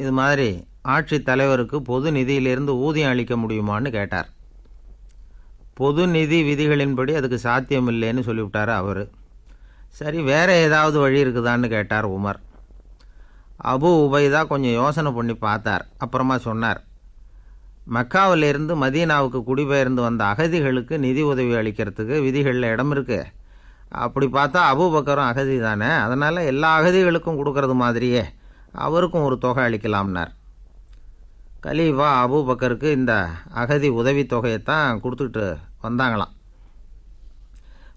இது மாதிரி ஆட்சி தலைவருக்கு பொது நிதியிலிருந்து ஊதியம் அளிக்க முடியுமான்னு கேட்டார். பொது நிதி விதிகளின்படி அதுக்கு சாத்தியம் இல்லைன்னு சொல்லிவிட்டார் அவர். சரி, வேறு ஏதாவது வழி இருக்குதான்னு கேட்டார் உமர். அபு உபைதா கொஞ்சம் யோசனை பண்ணி பார்த்தார். அப்புறமா சொன்னார், மக்காவிலிருந்து மதீனாவுக்கு குடிபெயர்ந்து வந்த அகதிகளுக்கு நிதி உதவி அளிக்கிறதுக்கு விதிகளில் இடம் இருக்குது. அப்படி பார்த்தா அபூபக்கரும் அகதி தானே, அதனால் எல்லா அகதிகளுக்கும் கொடுக்கறது மாதிரியே அவருக்கும் ஒரு தொகை அளிக்கலாம்னார். கலீஃபா அபூபக்கருக்கு இந்த அகதி உதவித்தொகையைத்தான் கொடுத்துட்டு வந்தாங்களாம்.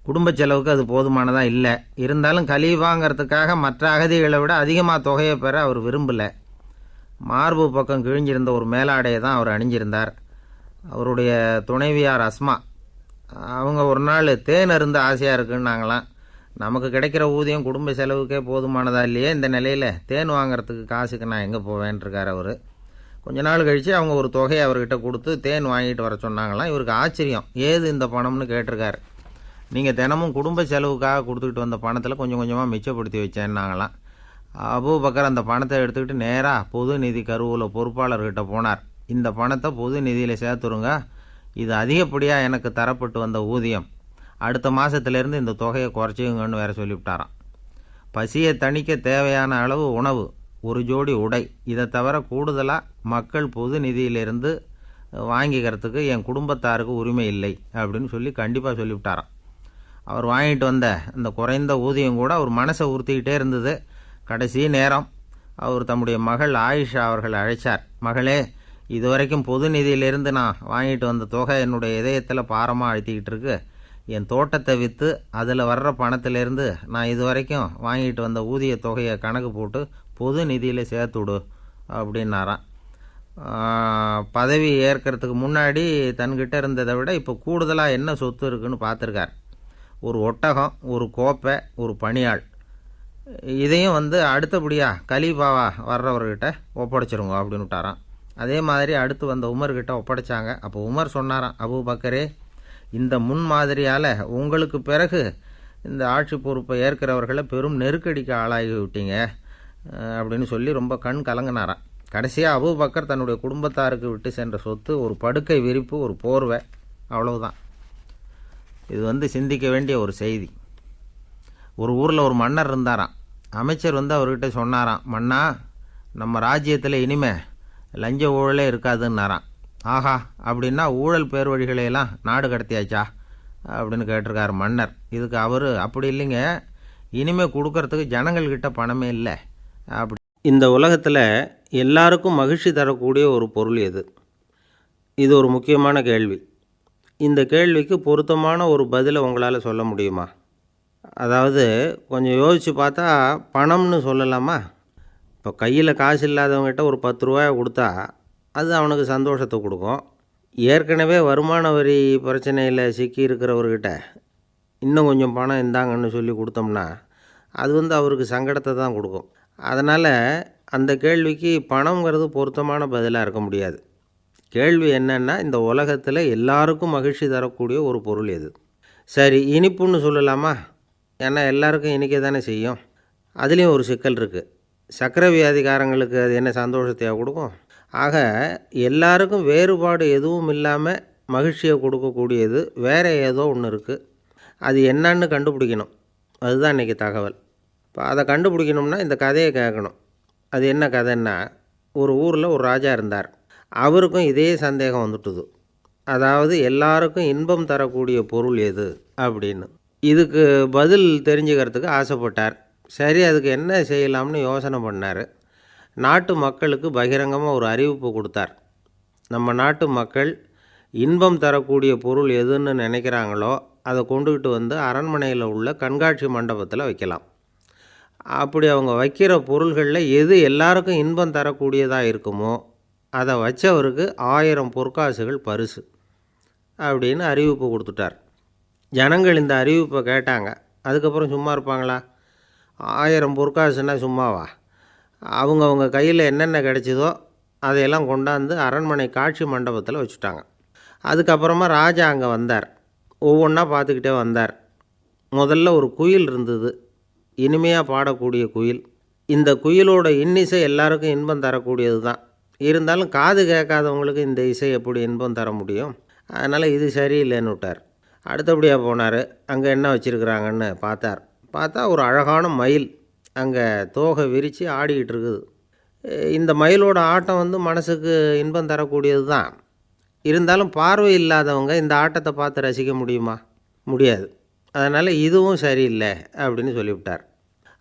குடும்ப செலவுக்கு அது போதுமானதாக இல்லை. இருந்தாலும் கலீஃபாங்கிறதுக்காக மற்ற அகதிகளை விட அதிகமாக தொகையை பெற அவர் விரும்பலை. மார்பு பக்கம் கிழிஞ்சிருந்த ஒரு மேலாடையை தான் அவர் அணிஞ்சிருந்தார். அவருடைய துணைவியார் அஸ்மா, அவங்க ஒரு நாள் தேன் அருந்த ஆசையாக இருக்குன்னாங்களாம். நமக்கு கிடைக்கிற ஊதியம் குடும்ப செலவுக்கே போதுமானதா இல்லையே, இந்த நிலையில் தேன் வாங்கிறதுக்கு காசுக்கு நான் எங்கே போவேன்ருக்கார் அவர். கொஞ்ச நாள் கழித்து அவங்க ஒரு தொகையை அவர்கிட்ட கொடுத்து தேன் வாங்கிட்டு வர சொன்னாங்களாம். இவருக்கு ஆச்சரியம், ஏது இந்த பணம்னு கேட்டிருக்காரு. நீங்கள் தினமும் குடும்ப செலவுக்காக கொடுத்துக்கிட்டு வந்த பணத்தில் கொஞ்சம் கொஞ்சமாக மிச்சப்படுத்தி வச்சேன்னாங்களாம். அபூபக்கர் அந்த பணத்தை எடுத்துக்கிட்டு நேராக பொது நிதி கருவூல பொறுப்பாளர்கிட்ட போனார். இந்த பணத்தை பொது நிதியில் சேர்த்துருங்க, இது அதிகப்படியாக எனக்கு தரப்பட்டு வந்த ஊதியம், அடுத்த மாதத்துலேருந்து இந்த தொகையை குறைச்சிங்கன்னு வேறு சொல்லிவிட்டாராம். பசியை தணிக்க தேவையான அளவு உணவு, ஒரு ஜோடி உடை, இதை தவிர கூடுதலாக மக்கள் பொது நிதியிலிருந்து வாங்கிக்கிறதுக்கு என் குடும்பத்தாருக்கு உரிமை இல்லை அப்படின்னு சொல்லி கண்டிப்பாக சொல்லிவிட்டாராம். அவர் வாங்கிட்டு வந்த அந்த குறைந்த ஊதியம் கூட அவர் மனசை உறுத்திக்கிட்டே இருந்தது. கடைசி நேரம் அவர் தம்முடைய மகள் ஆயிஷா அவர்களை அழைச்சார். மகளே, இது வரைக்கும் பொது நிதியிலிருந்து நான் வாங்கிட்டு வந்த தொகை என்னுடைய இதயத்தில் பாரமாக அழுத்திக்கிட்டு இருக்கு. என் தோட்டத்தை விற்று அதில் வர்ற பணத்திலேருந்து நான் இது வரைக்கும் வாங்கிட்டு வந்த ஊதிய தொகையை கணக்கு போட்டு பொது நிதியில் சேர்த்துவிடு அப்படின்னாராம். பதவி ஏற்கிறதுக்கு முன்னாடி தன்கிட்ட இருந்ததை விட இப்போ கூடுதலாக என்ன சொத்து இருக்குன்னு பார்த்துருக்கார். ஒரு ஒட்டகம், ஒரு கோப்பை, ஒரு பணியாள். இதையும் அடுத்தபடியாக கலீஃபாவா வர்றவர்கிட்ட ஒப்படைச்சிருங்க அப்படின்னு விட்டாராம். அதே மாதிரி அடுத்து வந்த உமர்கிட்ட ஒப்படைச்சாங்க. அப்போ உமர் சொன்னாராம், அபூபக்கரே, இந்த முன்மாதிரியால் உங்களுக்கு பிறகு இந்த ஆட்சி பொறுப்பை ஏற்கிறவர்களை பெரும் நெருக்கடிக்கு ஆளாகி விட்டீங்க அப்படின்னு சொல்லி ரொம்ப கண் கலங்கினாராம். கடைசியாக அபூபக்கர் தன்னுடைய குடும்பத்தாருக்கு விட்டு சென்ற சொத்து ஒரு படுக்கை விரிப்பு, ஒரு போர்வை, அவ்வளவுதான். இது சிந்திக்க வேண்டிய ஒரு செய்தி. ஒரு ஊரில் ஒரு மன்னர் இருந்தாராம். அமைச்சர் அவர்கிட்ட சொன்னாராம், மன்னா, நம்ம ராஜ்யத்தில் இனிமே லஞ்ச ஊழலே இருக்காதுன்னாராம். ஆஹா, அப்படின்னா ஊழல் பேர் வழிகளையெல்லாம் நாடு கடத்தியாச்சா அப்படின்னு கேட்டிருக்காரு மன்னர். இதுக்கு அவர், அப்படி இல்லைங்க, இனிமேல் கொடுக்கறதுக்கு ஜனங்கள்கிட்ட பணமே இல்லை அப்படி. இந்த உலகத்தில் எல்லாருக்கும் மகிழ்ச்சி தரக்கூடிய ஒரு பொருள் எது? இது ஒரு முக்கியமான கேள்வி. இந்த கேள்விக்கு பொருத்தமான ஒரு பதிலை உங்களால் சொல்ல முடியுமா? அதாவது கொஞ்சம் யோசித்து பார்த்தா பணம்னு சொல்லலாமா? இப்போ கையில் காசு இல்லாதவங்ககிட்ட ஒரு 10 ரூபாயை கொடுத்தா அது அவனுக்கு சந்தோஷத்தை கொடுக்கும். ஏற்கனவே வருமான வரி பிரச்சனையில் சிக்கி இருக்கிறவர்கிட்ட இன்னும் கொஞ்சம் பணம் இந்தாங்கன்னு சொல்லி கொடுத்தோம்னா அது அவருக்கு சங்கடத்தை தான் கொடுக்கும். அதனால் அந்த கேள்விக்கு பணங்கிறது பொருத்தமான பதிலாக இருக்க முடியாது. கேள்வி என்னென்னா, இந்த உலகத்தில் எல்லாருக்கும் மகிழ்ச்சி தரக்கூடிய ஒரு பொருள் எது? சரி, இனிப்புன்னு சொல்லலாமா? ஏன்னா எல்லாருக்கும் இனிக்க தானே செய்யும். அதுலேயும் ஒரு சிக்கல் இருக்குது. சர்க்கரை வியாதிக்காரங்களுக்கு அது என்ன சந்தோஷத்தையாக கொடுக்கும்? ஆக எல்லாருக்கும் வேறுபாடு எதுவும் இல்லாமல் மகிழ்ச்சியை கொடுக்கக்கூடியது வேறு ஏதோ ஒன்று இருக்குது. அது என்னன்னு கண்டுபிடிக்கணும். அதுதான் இன்றைக்கி தகவல். இப்போ அதை கண்டுபிடிக்கணும்னா இந்த கதையை கேட்கணும். அது என்ன கதைன்னா, ஒரு ஊரில் ஒரு ராஜா இருந்தார். அவருக்கும் இதே சந்தேகம் வந்துட்டுது. அதாவது எல்லாருக்கும் இன்பம் தரக்கூடிய பொருள் எது அப்படின்னு. இதுக்கு பதில் தெரிஞ்சுக்கிறதுக்கு ஆசைப்பட்டார். சரி, அதுக்கு என்ன செய்யலாம்னு யோசனை பண்ணார். நாட்டு மக்களுக்கு பகிரங்கமாக ஒரு அறிவிப்பு கொடுத்தார். நம்ம நாட்டு மக்கள் இன்பம் தரக்கூடிய பொருள் எதுன்னு நினைக்கிறாங்களோ அதை கொண்டுக்கிட்டு அரண்மனையில் உள்ள கண்காட்சி மண்டபத்தில் வைக்கலாம். அப்படி அவங்க வைக்கிற பொருள்களில் எது எல்லாருக்கும் இன்பம் தரக்கூடியதாக இருக்குமோ அதை வச்சவருக்கு 1000 பொற்காசுகள் பரிசு அப்படின்னு அறிவிப்பு கொடுத்துட்டார். ஜனங்கள் இந்த அறிவிப்பை கேட்டாங்க. அதுக்கப்புறம் சும்மா இருப்பாங்களா? 1000 பொற்காசுன்னா சும்மாவா? அவங்க கையில் என்னென்ன கிடைச்சதோ அதையெல்லாம் கொண்டாந்து அரண்மனை காட்சி மண்டபத்தில் வச்சுட்டாங்க. அதுக்கப்புறமா ராஜா அங்கே வந்தார். ஒவ்வொன்றா பார்த்துக்கிட்டே வந்தார். முதல்ல ஒரு குயில் இருந்தது, இனிமையாக பாடக்கூடிய குயில். இந்த குயிலோட இன்னிசை எல்லாருக்கும் இன்பம் தரக்கூடியது தான். இருந்தாலும் காது கேட்காதவங்களுக்கு இந்த இசை எப்படி இன்பம் தர முடியும்? அதனால் இது சரியில்லைன்னு விட்டார். அடுத்தபடியாக போனார். அங்கே என்ன வச்சுருக்குறாங்கன்னு பார்த்தா ஒரு அழகான மயில் அங்கே தோகை விரித்து ஆடிக்கிட்டு இருக்குது. இந்த மயிலோட ஆட்டம் மனசுக்கு இன்பம் தரக்கூடியது தான். இருந்தாலும் பார்வை இல்லாதவங்க இந்த ஆட்டத்தை பார்த்து ரசிக்க முடியுமா? முடியாது. அதனால் இதுவும் சரியில்லை அப்படின்னு சொல்லிவிட்டார்.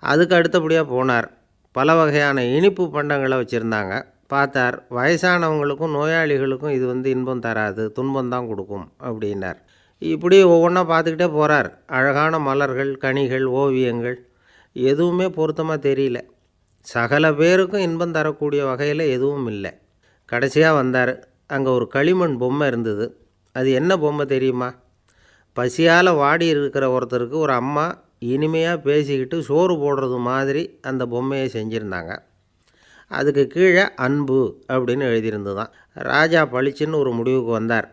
அதுக்கு அடுத்தபடியாக போனார். பல வகையான இனிப்பு பண்டங்களை வச்சுருந்தாங்க. பார்த்தார், வயசானவங்களுக்கும் நோயாளிகளுக்கும் இது இன்பம் தராது, துன்பம்தான் கொடுக்கும் அப்படின்னார். இப்படி ஒவ்வொன்றா பார்த்துக்கிட்டே போகிறார். அழகான மலர்கள், கனிகள், ஓவியங்கள் எதுவுமே பொருத்தமாக தெரியல. சகல பேருக்கும் இன்பம் தரக்கூடிய வகையில் எதுவும் இல்லை. கடைசியாக வந்தார். அங்கே ஒரு களிமண் பொம்மை இருந்தது. அது என்ன பொம்மை தெரியுமா? பசியால் வாடி இருக்கிற ஒருத்தருக்கு ஒரு அம்மா இனிமையாக பேசிக்கிட்டு சோறு போடுறது மாதிரி அந்த பொம்மையை செஞ்சுருந்தாங்க. அதுக்கு கீழே அன்பு அப்படின்னு எழுதியிருந்துதான். ராஜா பளிச்சுன்னு ஒரு முடிவுக்கு வந்தார்.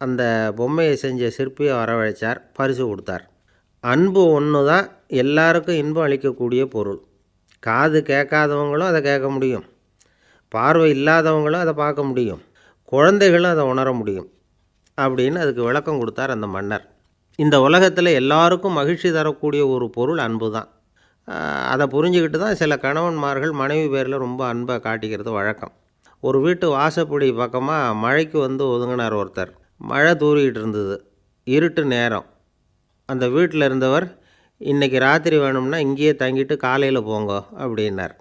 அந்த பொம்மையை செஞ்ச சிற்பியை வரவழைச்சார், பரிசு கொடுத்தார். அன்பு ஒன்று தான் எல்லாருக்கும் இன்பம் அளிக்கக்கூடிய பொருள். காது கேட்காதவங்களும் அதை கேட்க முடியும், பார்வை இல்லாதவங்களும் அதை பார்க்க முடியும், குழந்தைகளும் அதை உணர முடியும் அப்படின்னு அதுக்கு விளக்கம் கொடுத்தார் அந்த மன்னர். இந்த உலகத்தில் எல்லாருக்கும் மகிழ்ச்சி தரக்கூடிய ஒரு பொருள் அன்பு தான். அதை புரிஞ்சுக்கிட்டு தான் சில கணவன்மார்கள் மனைவி பேரில் ரொம்ப அன்பை காட்டிக்கிறது வழக்கம். ஒரு வீட்டு வாசப்படி பக்கமாக மழைக்கு ஒதுங்கினார் ஒருத்தர். மழை தூரிக்கிட்டு இருந்தது, இருட்டு நேரம். அந்த வீட்டில் இருந்தவர், இன்றைக்கி ராத்திரி வேணும்னா இங்கேயே தங்கிட்டு காலையில் போங்க அப்படின்னார்.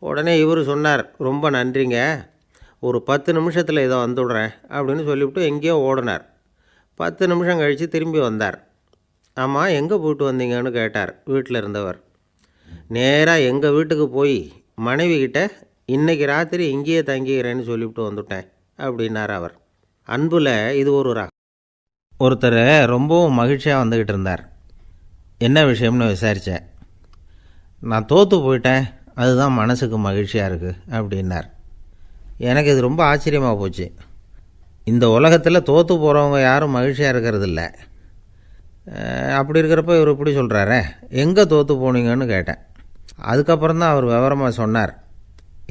உடனே இவர் சொன்னார், ரொம்ப நன்றிங்க, ஒரு 10 நிமிஷத்தில் இதை வந்துவிடுறேன் அப்படின்னு சொல்லிவிட்டு எங்கேயோ ஓடினார். 10 நிமிஷம் கழித்து திரும்பி வந்தார். ஆமாம், எங்கே போயிட்டு வந்தீங்கன்னு கேட்டார் வீட்டில் இருந்தவர். நேராக எங்கள் வீட்டுக்கு போய் மனைவிக்கிட்ட இன்றைக்கி ராத்திரி இங்கேயே தங்கிக்கிறேன்னு சொல்லிவிட்டு வந்துவிட்டேன் அப்படின்னார் அவர். அன்பில் இது ஒரு ரகம். ஒருத்தர் ரொம்பவும் மகிழ்ச்சியாக வந்துக்கிட்டு இருந்தார். என்ன விஷயம்னு விசாரித்தேன். நான் தோற்று போயிட்டேன், அதுதான் மனசுக்கு மகிழ்ச்சியாக இருக்குது அப்படின்னார். எனக்கு இது ரொம்ப ஆச்சரியமாக போச்சு. இந்த உலகத்தில் தோற்று போகிறவங்க யாரும் மகிழ்ச்சியாக இருக்கிறதில்ல. அப்படி இருக்கிறப்ப இவர் இப்படி சொல்கிறாரே, எங்கே தோற்று போனீங்கன்னு கேட்டேன். அதுக்கப்புறம் தான் அவர் விவரமாக சொன்னார்.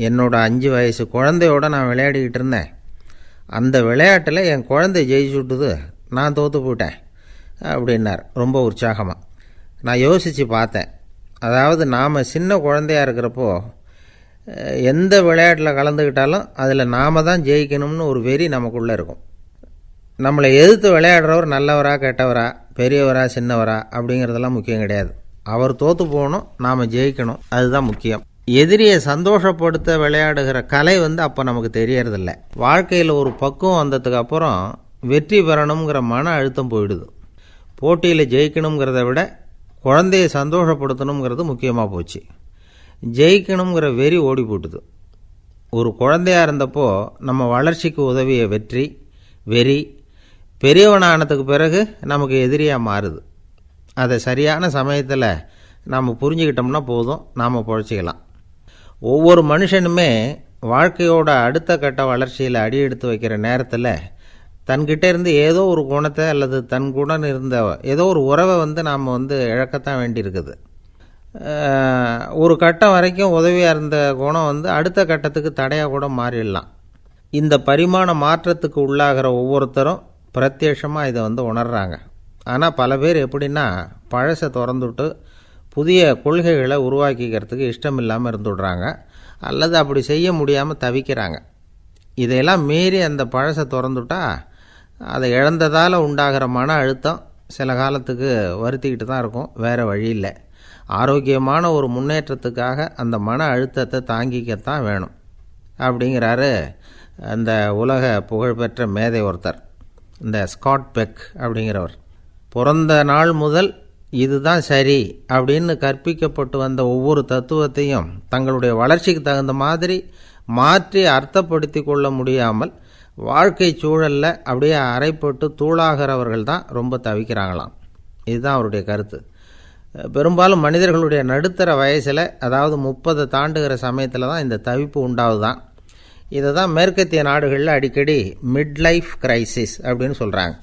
என்னோடய 5 வயசு குழந்தையோடு நான் விளையாடிக்கிட்டு இருந்தேன். அந்த விளையாட்டில் என் குழந்தை ஜெயிச்சுட்டுது, நான் தோற்று போயிட்டேன் அப்படின்னார் ரொம்ப உற்சாகமாக. நான் யோசித்து பார்த்தேன். அதாவது நாம் சின்ன குழந்தையாக இருக்கிறப்போ எந்த விளையாட்டில் கலந்துக்கிட்டாலும் அதில் நாம் தான் ஜெயிக்கணும்னு ஒரு வெறி நமக்குள்ளே இருக்கும். நம்மளை எதிர்த்து விளையாடுறவர் நல்லவரா கெட்டவரா, பெரியவரா சின்னவரா அப்படிங்கிறதெல்லாம் முக்கியம் கிடையாது. அவர் தோற்று போகணும், நாம் ஜெயிக்கணும், அதுதான் முக்கியம். எதிரியை சந்தோஷப்படுத்த விளையாடுகிற கலை அப்போ நமக்கு தெரியறதில்ல. வாழ்க்கையில் ஒரு பக்குவம் வந்ததுக்கு அப்புறம் வெற்றி பெறணுங்கிற மன அழுத்தம் போயிடுது. போட்டியில் ஜெயிக்கணுங்கிறத விட குழந்தையை சந்தோஷப்படுத்தணுங்கிறது முக்கியமாக போச்சு. ஜெயிக்கணுங்கிற வெறி ஓடி போட்டுது. ஒரு குழந்தையாக இருந்தப்போ நம்ம வளர்ச்சிக்கு உதவிய வெறி பெரியவனானதுக்கு பிறகு நமக்கு எதிரியாக மாறுது. அதை சரியான சமயத்தில் நாம் புரிஞ்சுக்கிட்டோம்னா போதும், நாம் பொழைச்சிக்கலாம். ஒவ்வொரு மனுஷனுமே வாழ்க்கையோட அடுத்த கட்ட வளர்ச்சியில் அடி எடுத்து வைக்கிற நேரத்தில் தன்கிட்ட இருந்து ஏதோ ஒரு குணத்தை அல்லது தன் குணம் இருந்த ஏதோ ஒரு உறவை நாம் இழக்கத்தான் வேண்டியிருக்குது. ஒரு கட்டம் வரைக்கும் உதவியாக இருந்த குணம் அடுத்த கட்டத்துக்கு தடையாக கூட மாறிடலாம். இந்த பரிமாண மாற்றத்துக்கு உள்ளாகிற ஒவ்வொருத்தரும் பிரத்யட்சமாக இதை உணர்றாங்க. ஆனால் பல பேர் எப்படின்னா பழசை திறந்துவிட்டு புதிய கொள்கைகளை உருவாக்கிக்கிறதுக்கு இஷ்டம் இல்லாமல் இருந்துவிடுறாங்க, அல்லது அப்படி செய்ய முடியாமல் தவிக்கிறாங்க. இதையெல்லாம் மீறி அந்த பழசை திறந்துவிட்டா அதை இழந்ததால் உண்டாகிற மன அழுத்தம் சில காலத்துக்கு வருத்திக்கிட்டு தான் இருக்கும், வேறு வழி இல்லை. ஆரோக்கியமான ஒரு முன்னேற்றத்துக்காக அந்த மன அழுத்தத்தை தாங்கிக்கத்தான் வேணும் அப்படிங்கிறாரு அந்த உலக புகழ்பெற்ற மேதை ஒருத்தர், இந்த ஸ்காட் பெக் அப்படிங்கிறவர். பிறந்த நாள் முதல் இதுதான் சரி அப்படின்னு கற்பிக்கப்பட்டு வந்த ஒவ்வொரு தத்துவத்தையும் தங்களுடைய வளர்ச்சிக்கு தகுந்த மாதிரி மாற்றி அர்த்தப்படுத்தி கொள்ள முடியாமல் வாழ்க்கை சூழலில் அப்படியே அரைப்பட்டு தூளாகிறவர்கள் தான் ரொம்ப தவிக்கிறாங்களாம். இதுதான் அவருடைய கருத்து. பெரும்பாலும் மனிதர்களுடைய நடுத்தர வயசில், அதாவது 30 தாண்டுகிற சமயத்தில் தான் இந்த தவிப்பு உண்டாகுதான். இதை தான் மேற்கத்திய நாடுகளில் அடிக்கடி மிட் லைஃப் கிரைசிஸ் அப்படின்னு சொல்கிறாங்க.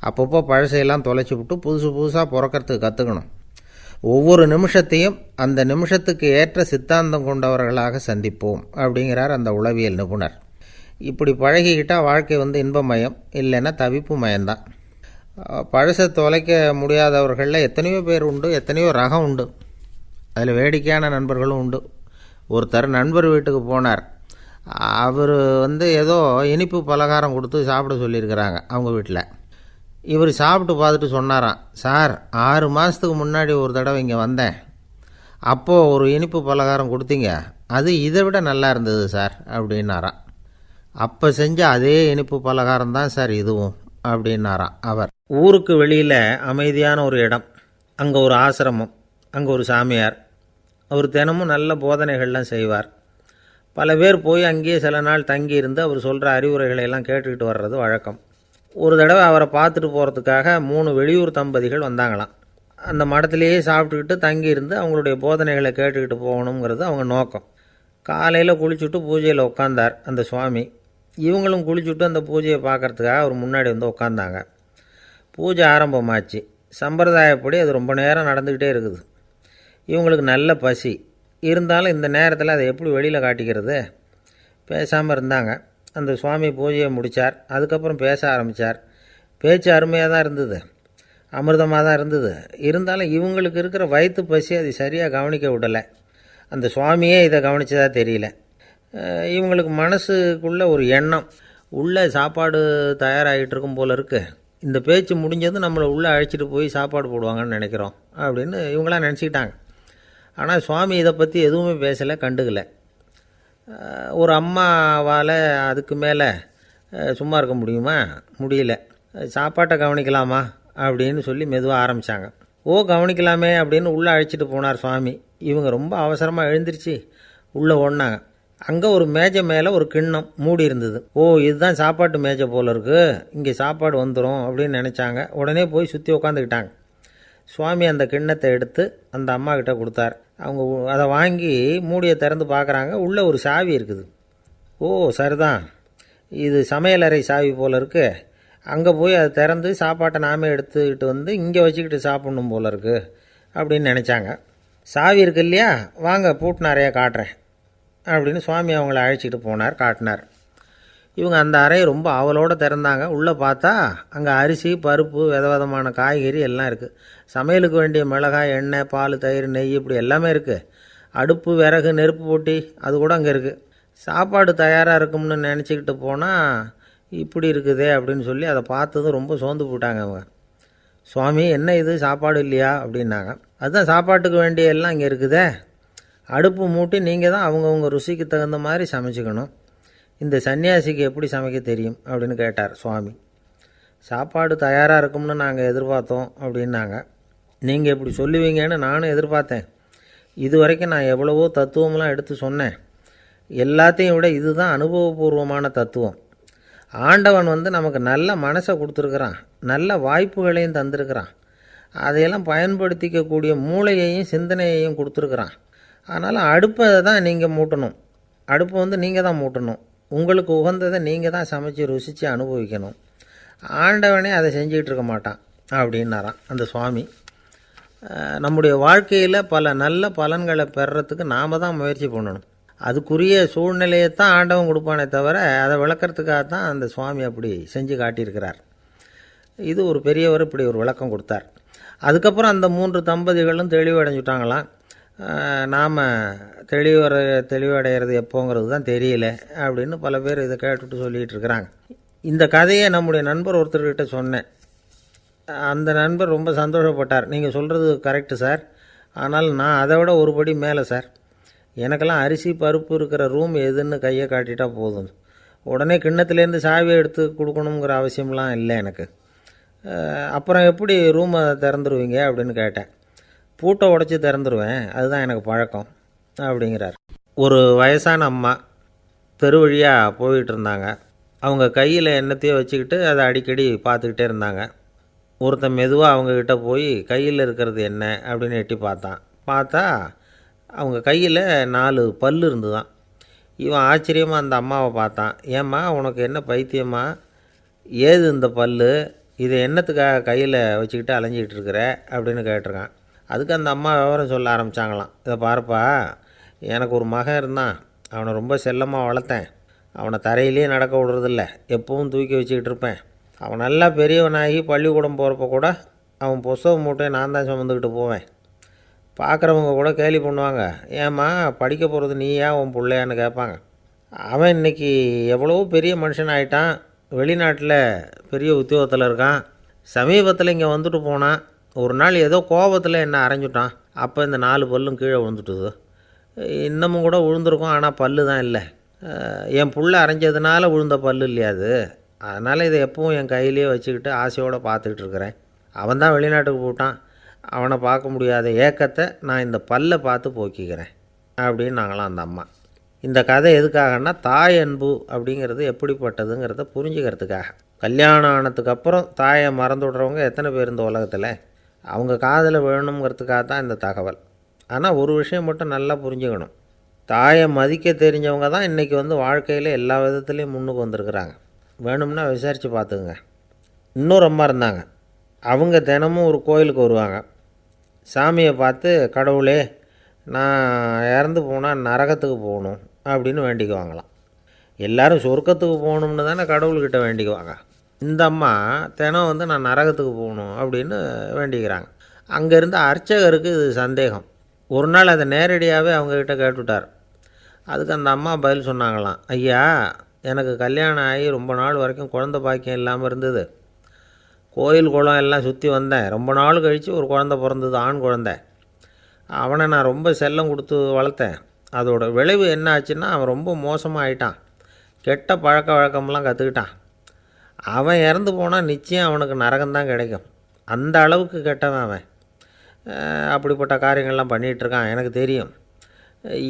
அப்பப்போ பழசையெல்லாம் தொலைச்சி விட்டு புதுசாக பிறக்கிறதுக்கு கற்றுக்கணும். ஒவ்வொரு நிமிஷத்தையும் அந்த நிமிஷத்துக்கு ஏற்ற சித்தாந்தம் கொண்டவர்களாக சந்திப்போம் அப்படிங்கிறார் அந்த உளவியல் நிபுணர். இப்படி பழகிக்கிட்டால் வாழ்க்கை இன்பமயம், இல்லைன்னா தவிப்பு மயம்தான். பழசை தொலைக்க முடியாதவர்களில் எத்தனையோ பேர் உண்டு, எத்தனையோ ரகம் உண்டு. அதில் வேடிக்கையான நண்பர்களும் உண்டு. ஒருத்தர் நண்பர் வீட்டுக்கு போனார். அவர் ஏதோ இனிப்பு பலகாரம் கொடுத்து சாப்பிட சொல்லியிருக்கிறாங்க அவங்க வீட்டில். இவர் சாப்பிட்டு பார்த்துட்டு சொன்னாராம், சார் 6 மாதத்துக்கு முன்னாடி ஒரு தடவை இங்கே வந்தேன், அப்போது ஒரு இனிப்பு பலகாரம் கொடுத்தீங்க, அது இதை விட நல்லா இருந்தது சார் அப்படின்னாராம். அப்போ செஞ்ச அதே இனிப்பு பலகாரம் தான் சார் இதுவும் அப்படின்னாராம் அவர். ஊருக்கு வெளியில் அமைதியான ஒரு இடம், அங்கே ஒரு ஆசிரமம், அங்கே ஒரு சாமியார். அவர் தினமும் நல்ல போதனைகள்லாம் செய்வார். பல பேர் போய் அங்கேயே சில நாள் தங்கி இருந்து அவர் சொல்கிற அறிவுரைகளை எல்லாம் கேட்டுக்கிட்டு வர்றது வழக்கம். ஒரு தடவை அவரை பார்த்துட்டு போகிறதுக்காக 3 வெளியூர் தம்பதிகள் வந்தாங்களாம். அந்த மடத்திலேயே சாப்பிட்டுக்கிட்டு தங்கி இருந்து அவங்களுடைய போதனைகளை கேட்டுக்கிட்டு போகணுங்கிறது அவங்க நோக்கம். காலையில் குளிச்சுட்டு பூஜையில் உட்காந்தார் அந்த சுவாமி. இவங்களும் குளிச்சுட்டு அந்த பூஜையை பார்க்குறதுக்காக அவர் முன்னாடி உட்காந்தாங்க. பூஜை ஆரம்பமாச்சு. சம்பிரதாயப்படி அது ரொம்ப நேரம் நடந்துக்கிட்டே இருக்குது. இவங்களுக்கு நல்ல பசி இருந்தாலும் இந்த நேரத்தில் அதை எப்படி வெளியில் காட்டிக்கிறது? பேசாமல் இருந்தாங்க. அந்த சுவாமி பூஜையை முடித்தார். அதுக்கப்புறம் பேச ஆரம்பித்தார். பேச்சு அருமையாக தான் இருந்தது, அமிர்தமாக தான் இருந்தது. இருந்தாலும் இவங்களுக்கு இருக்கிற வயிற்று பசி அது சரியாக கவனிக்க விடலை. அந்த சுவாமியே இதை கவனித்ததா தெரியல. இவங்களுக்கு மனசுக்குள்ளே ஒரு எண்ணம், உள்ளே சாப்பாடு தயாராகிட்டு இருக்கும் போல இருக்குது, இந்த பேச்சு முடிஞ்சது நம்மளை உள்ளே அழைச்சிட்டு போய் சாப்பாடு போடுவாங்கன்னு நினைக்கிறோம் அப்படின்னு இவங்களாம் நினச்சிக்கிட்டாங்க. ஆனால் சுவாமி இதை பற்றி எதுவுமே பேசலை, கண்டுக்கலை. ஒரு அம்மாவால் அதுக்கு மேலே சும்மா இருக்க முடியுமா? முடியல. சாப்பாட்டை கவனிக்கலாமா அப்படின்னு சொல்லி மெதுவாக ஆரம்பித்தாங்க. கவனிக்கலாமே அப்படின்னு உள்ளே அழைச்சிட்டு போனார் சுவாமி. இவங்க ரொம்ப அவசரமாக எழுந்திரிச்சு உள்ளே ஓடினாங்க. அங்கே ஒரு மேஜை மேலே ஒரு கிண்ணம் மூடி இருந்தது. இதுதான் சாப்பாட்டு மேஜை போல இருக்குது, இங்கே சாப்பாடு வந்துடும் அப்படின்னு நினச்சாங்க. உடனே போய் சுற்றி உக்காந்துக்கிட்டாங்க. சுவாமி அந்த கிண்ணத்தை எடுத்து அந்த அம்மா கிட்ட கொடுத்தார். அவங்க அதை வாங்கி மூடியை திறந்து பார்க்குறாங்க. உள்ளே ஒரு சாவி இருக்குது. சரிதான், இது சமையலறை சாவி போல் இருக்குது. அங்கே போய் அதை திறந்து சாப்பாட்டை நாமே எடுத்துக்கிட்டு வந்து இங்கே வச்சுக்கிட்டு சாப்பிட்ணும் போல இருக்குது அப்படின்னு நினச்சாங்க. சாவி இருக்கு இல்லையா, வாங்க பூட்டு நிறையா காட்டுறேன் அப்படின்னு சுவாமி அவங்கள அழைச்சிட்டு போனார், காட்டினார். இவங்க அந்த அறையை ரொம்ப ஆவலோடு திறந்தாங்க. உள்ளே பார்த்தா அங்கே அரிசி, பருப்பு, விதவிதமான காய்கறி எல்லாம் இருக்குது. சமையலுக்கு வேண்டிய மிளகாய், எண்ணெய், பால், தயிர், நெய் இப்படி எல்லாமே இருக்குது. அடுப்பு, விறகு, நெருப்பு போட்டி அது கூட அங்கே இருக்குது. சாப்பாடு தயாராக இருக்கும்னு நினச்சிக்கிட்டு போனால் இப்படி இருக்குதே அப்படின்னு சொல்லி அதை பார்த்ததும் ரொம்ப சோர்ந்து போட்டாங்க அவங்க. சுவாமி, என்ன இது சாப்பாடு இல்லையா அப்படின்னாங்க. அதுதான் சாப்பாட்டுக்கு வேண்டிய எல்லாம் இங்கே இருக்குதே. அடுப்பு மூட்டி நீங்கள் தான் அவங்கவுங்க ருசிக்கு தகுந்த மாதிரி சமைச்சிக்கணும். இந்த சன்னியாசிக்கு எப்படி சமைக்க தெரியும் அப்படின்னு கேட்டார் சுவாமி. சாப்பாடு தயாராக இருக்கும்னு நாங்கள் எதிர்பார்த்தோம் அப்படின்னாங்க. நீங்கள் இப்படி சொல்லுவீங்கன்னு நானும் எதிர்பார்த்தேன். இது வரைக்கும் நான் எவ்வளவோ தத்துவம்லாம் எடுத்து சொன்னேன். எல்லாத்தையும் விட இதுதான் அனுபவபூர்வமான தத்துவம். ஆண்டவன் நமக்கு நல்ல மனசை கொடுத்துருக்குறான், நல்ல வாய்ப்புகளையும் தந்திருக்கிறான், அதையெல்லாம் பயன்படுத்திக்கக்கூடிய மூளையையும் சிந்தனையையும் கொடுத்துருக்குறான். அதனால் அடுப்பை தான் நீங்கள் மூட்டணும். அடுப்பை நீங்கள் தான் மூட்டணும். உங்களுக்கு உகந்ததை நீங்கள் தான் சமைச்சு ருசித்து அனுபவிக்கணும். ஆண்டவனே அதை செஞ்சிகிட்டு இருக்க மாட்டான் அப்படின்னாராம் அந்த சுவாமி. நம்முடைய வாழ்க்கையில் பல நல்ல பலன்களை பெறுறதுக்கு நாம் தான் முயற்சி பண்ணணும். அதுக்குரிய சூழ்நிலையை தான் ஆண்டவன் கொடுப்பானே தவிர அதை விளக்கிறதுக்காக தான் அந்த சுவாமி அப்படி செஞ்சு காட்டியிருக்கிறார். இது ஒரு பெரியவர் இப்படி ஒரு விளக்கம் கொடுத்தார். அதுக்கப்புறம் அந்த 3 தம்பதிகளும் தெளிவடைஞ்சுட்டாங்களாம். நாம் தெளிவடைகிறது எப்போங்கிறது தான் தெரியல அப்படின்னு பல பேர் இதை கேட்டுட்டு சொல்லிகிட்டு இருக்கிறாங்க. இந்த கதையை நம்முடைய நண்பர் ஒருத்தர்கிட்ட சொன்னேன். அந்த நண்பர் ரொம்ப சந்தோஷப்பட்டார். நீங்கள் சொல்கிறது கரெக்டு சார், ஆனால் நான் அதை விட ஒரு படி மேலே சார். எனக்கெல்லாம் அரிசி, பருப்பு இருக்கிற ரூம் எதுன்னு கையை காட்டிட்டா போதும். உடனே கிண்ணத்துலேருந்து சாவியை எடுத்து கொடுக்கணுங்கிற அவசியம்லாம் இல்லை எனக்கு. அப்புறம் எப்படி ரூமை திறந்துருவீங்க அப்படின்னு கேட்டேன். பூட்டை உடச்சி திறந்துருவேன், அதுதான் எனக்கு பழக்கம் அப்படிங்கிறார். ஒரு வயசான அம்மா தெரு வழியாக போயிட்டு இருந்தாங்க. அவங்க கையில் எண்ணத்தையோ வச்சுக்கிட்டு அதை அடிக்கடி பார்த்துக்கிட்டே இருந்தாங்க. ஒருத்தன் மெதுவாக அவங்கக்கிட்ட போய் கையில் இருக்கிறது என்ன அப்படின்னு எட்டி பார்த்தா அவங்க கையில் 4 பல் இருந்துதான். இவன் ஆச்சரியமாக அந்த அம்மாவை பார்த்தான். ஏம்மா, உனக்கு என்ன பைத்தியமா? ஏது இந்த பல்? இதை என்னத்துக்காக கையில் வச்சுக்கிட்டு அலைஞ்சிக்கிட்டு இருக்கிற அப்படின்னு கேட்டிருக்கான். அதுக்கு அந்த அம்மா விவரம் சொல்ல ஆரம்பித்தாங்களாம். இதை பாருப்பா, எனக்கு ஒரு மகன் இருந்தான். அவனை ரொம்ப செல்லமாக வளர்த்தேன். அவனை தரையிலேயே நடக்க விடுறதில்ல, எப்பவும் தூக்கி வச்சுக்கிட்டு இருப்பேன். அவன் நல்லா பெரியவனாகி பள்ளிக்கூடம் போகிறப்ப கூட அவன் புஸ்தக மூட்டையை நான் தான் சுமந்துக்கிட்டு போவேன். பார்க்குறவங்க கூட கேலி பண்ணுவாங்க, ஏம்மா படிக்க போகிறது நீயா உன் பிள்ளையான்னு கேட்பாங்க. அவன் இன்றைக்கி எவ்வளோ பெரிய மனுஷன் ஆகிட்டான், வெளிநாட்டில் பெரிய உத்தியோகத்தில் இருக்கான். சமீபத்தில் இங்கே வந்துட்டு போனான். ஒரு நாள் ஏதோ கோபத்தில் என்ன அரைஞ்சுட்டான். அப்போ இந்த 4 பல்லும் கீழே விழுந்துட்டுது. இன்னமும் கூட விழுந்திருக்கும், ஆனால் பல்லு தான் இல்லை. என் புள்ள அரைஞ்சதுனால விழுந்த பல்லு இல்லையா அது. அதனால் இதை எப்பவும் என் கையிலேயே வச்சுக்கிட்டு ஆசையோடு பார்த்துக்கிட்டு இருக்கிறேன். அவன் தான் வெளிநாட்டுக்கு போட்டான். அவனை பார்க்க முடியாத ஏக்கத்தை நான் இந்த பல்லை பார்த்து போக்கிக்கிறேன் அப்படின்னு நாங்களாம் அந்த அம்மா. இந்த கதை எதுக்காகன்னா, தாய் அன்பு அப்படிங்கிறது எப்படிப்பட்டதுங்கிறத புரிஞ்சுக்கிறதுக்காக. கல்யாணம் ஆனதுக்கப்புறம் தாயை மறந்து விடுறவங்க எத்தனை பேர் இந்த உலகத்தில்? அவங்க காதில் வேணுங்கிறதுக்காக தான் இந்த தகவல். ஆனால் ஒரு விஷயம் மட்டும் நல்லா புரிஞ்சுக்கணும். தாயை மதிக்க தெரிஞ்சவங்க தான் இன்றைக்கி வாழ்க்கையில் எல்லா விதத்துலேயும் முன்னுக்கு வந்திருக்கிறாங்க. வேணும்னா விசாரித்து பார்த்துக்குங்க. இன்னொரு அம்மா இருந்தாங்க. அவங்க தினமும் ஒரு கோயிலுக்கு வருவாங்க. சாமியை பார்த்து, கடவுளே நான் இறந்து போனால் நரகத்துக்கு போகணும் அப்படின்னு வேண்டிக்குவாங்களாம். எல்லோரும் சொர்க்கத்துக்கு போகணும்னு தானே கடவுள்கிட்ட வேண்டிக்குவாங்க. இந்த அம்மா தினம் நான் நரகத்துக்கு போகணும் அப்படின்னு வேண்டிக்கிறாங்க. அங்கே இருந்த அர்ச்சகருக்கு இது சந்தேகம். ஒரு நாள் அதை நேரடியாகவே அவங்கக்கிட்ட கேட்டுவிட்டார். அதுக்கு அந்த அம்மா பதில் சொன்னாங்களாம், ஐயா, எனக்கு கல்யாணம் ஆகி ரொம்ப நாள் வரைக்கும் குழந்தை பாக்கியம் இல்லாமல் இருந்தது. கோயில் குளம் எல்லாம் சுற்றி வந்தேன். ரொம்ப நாள் கழித்து ஒரு குழந்தை பிறந்தது, ஆண் குழந்தை. அவனை நான் ரொம்ப செல்லம் கொடுத்து வளர்த்தேன். அதோட விளைவு என்ன ஆச்சுன்னா அவன் ரொம்ப மோசமாக ஆயிட்டான். கெட்ட பழக்க வழக்கம்லாம் கற்றுக்கிட்டான். அவன் இறந்து போனால் நிச்சயம் அவனுக்கு நரகம்தான் கிடைக்கும். அந்த அளவுக்கு கெட்டவன் அவன். அப்படிப்பட்ட காரியங்கள்லாம் பண்ணிகிட்ருக்கான், எனக்கு தெரியும்.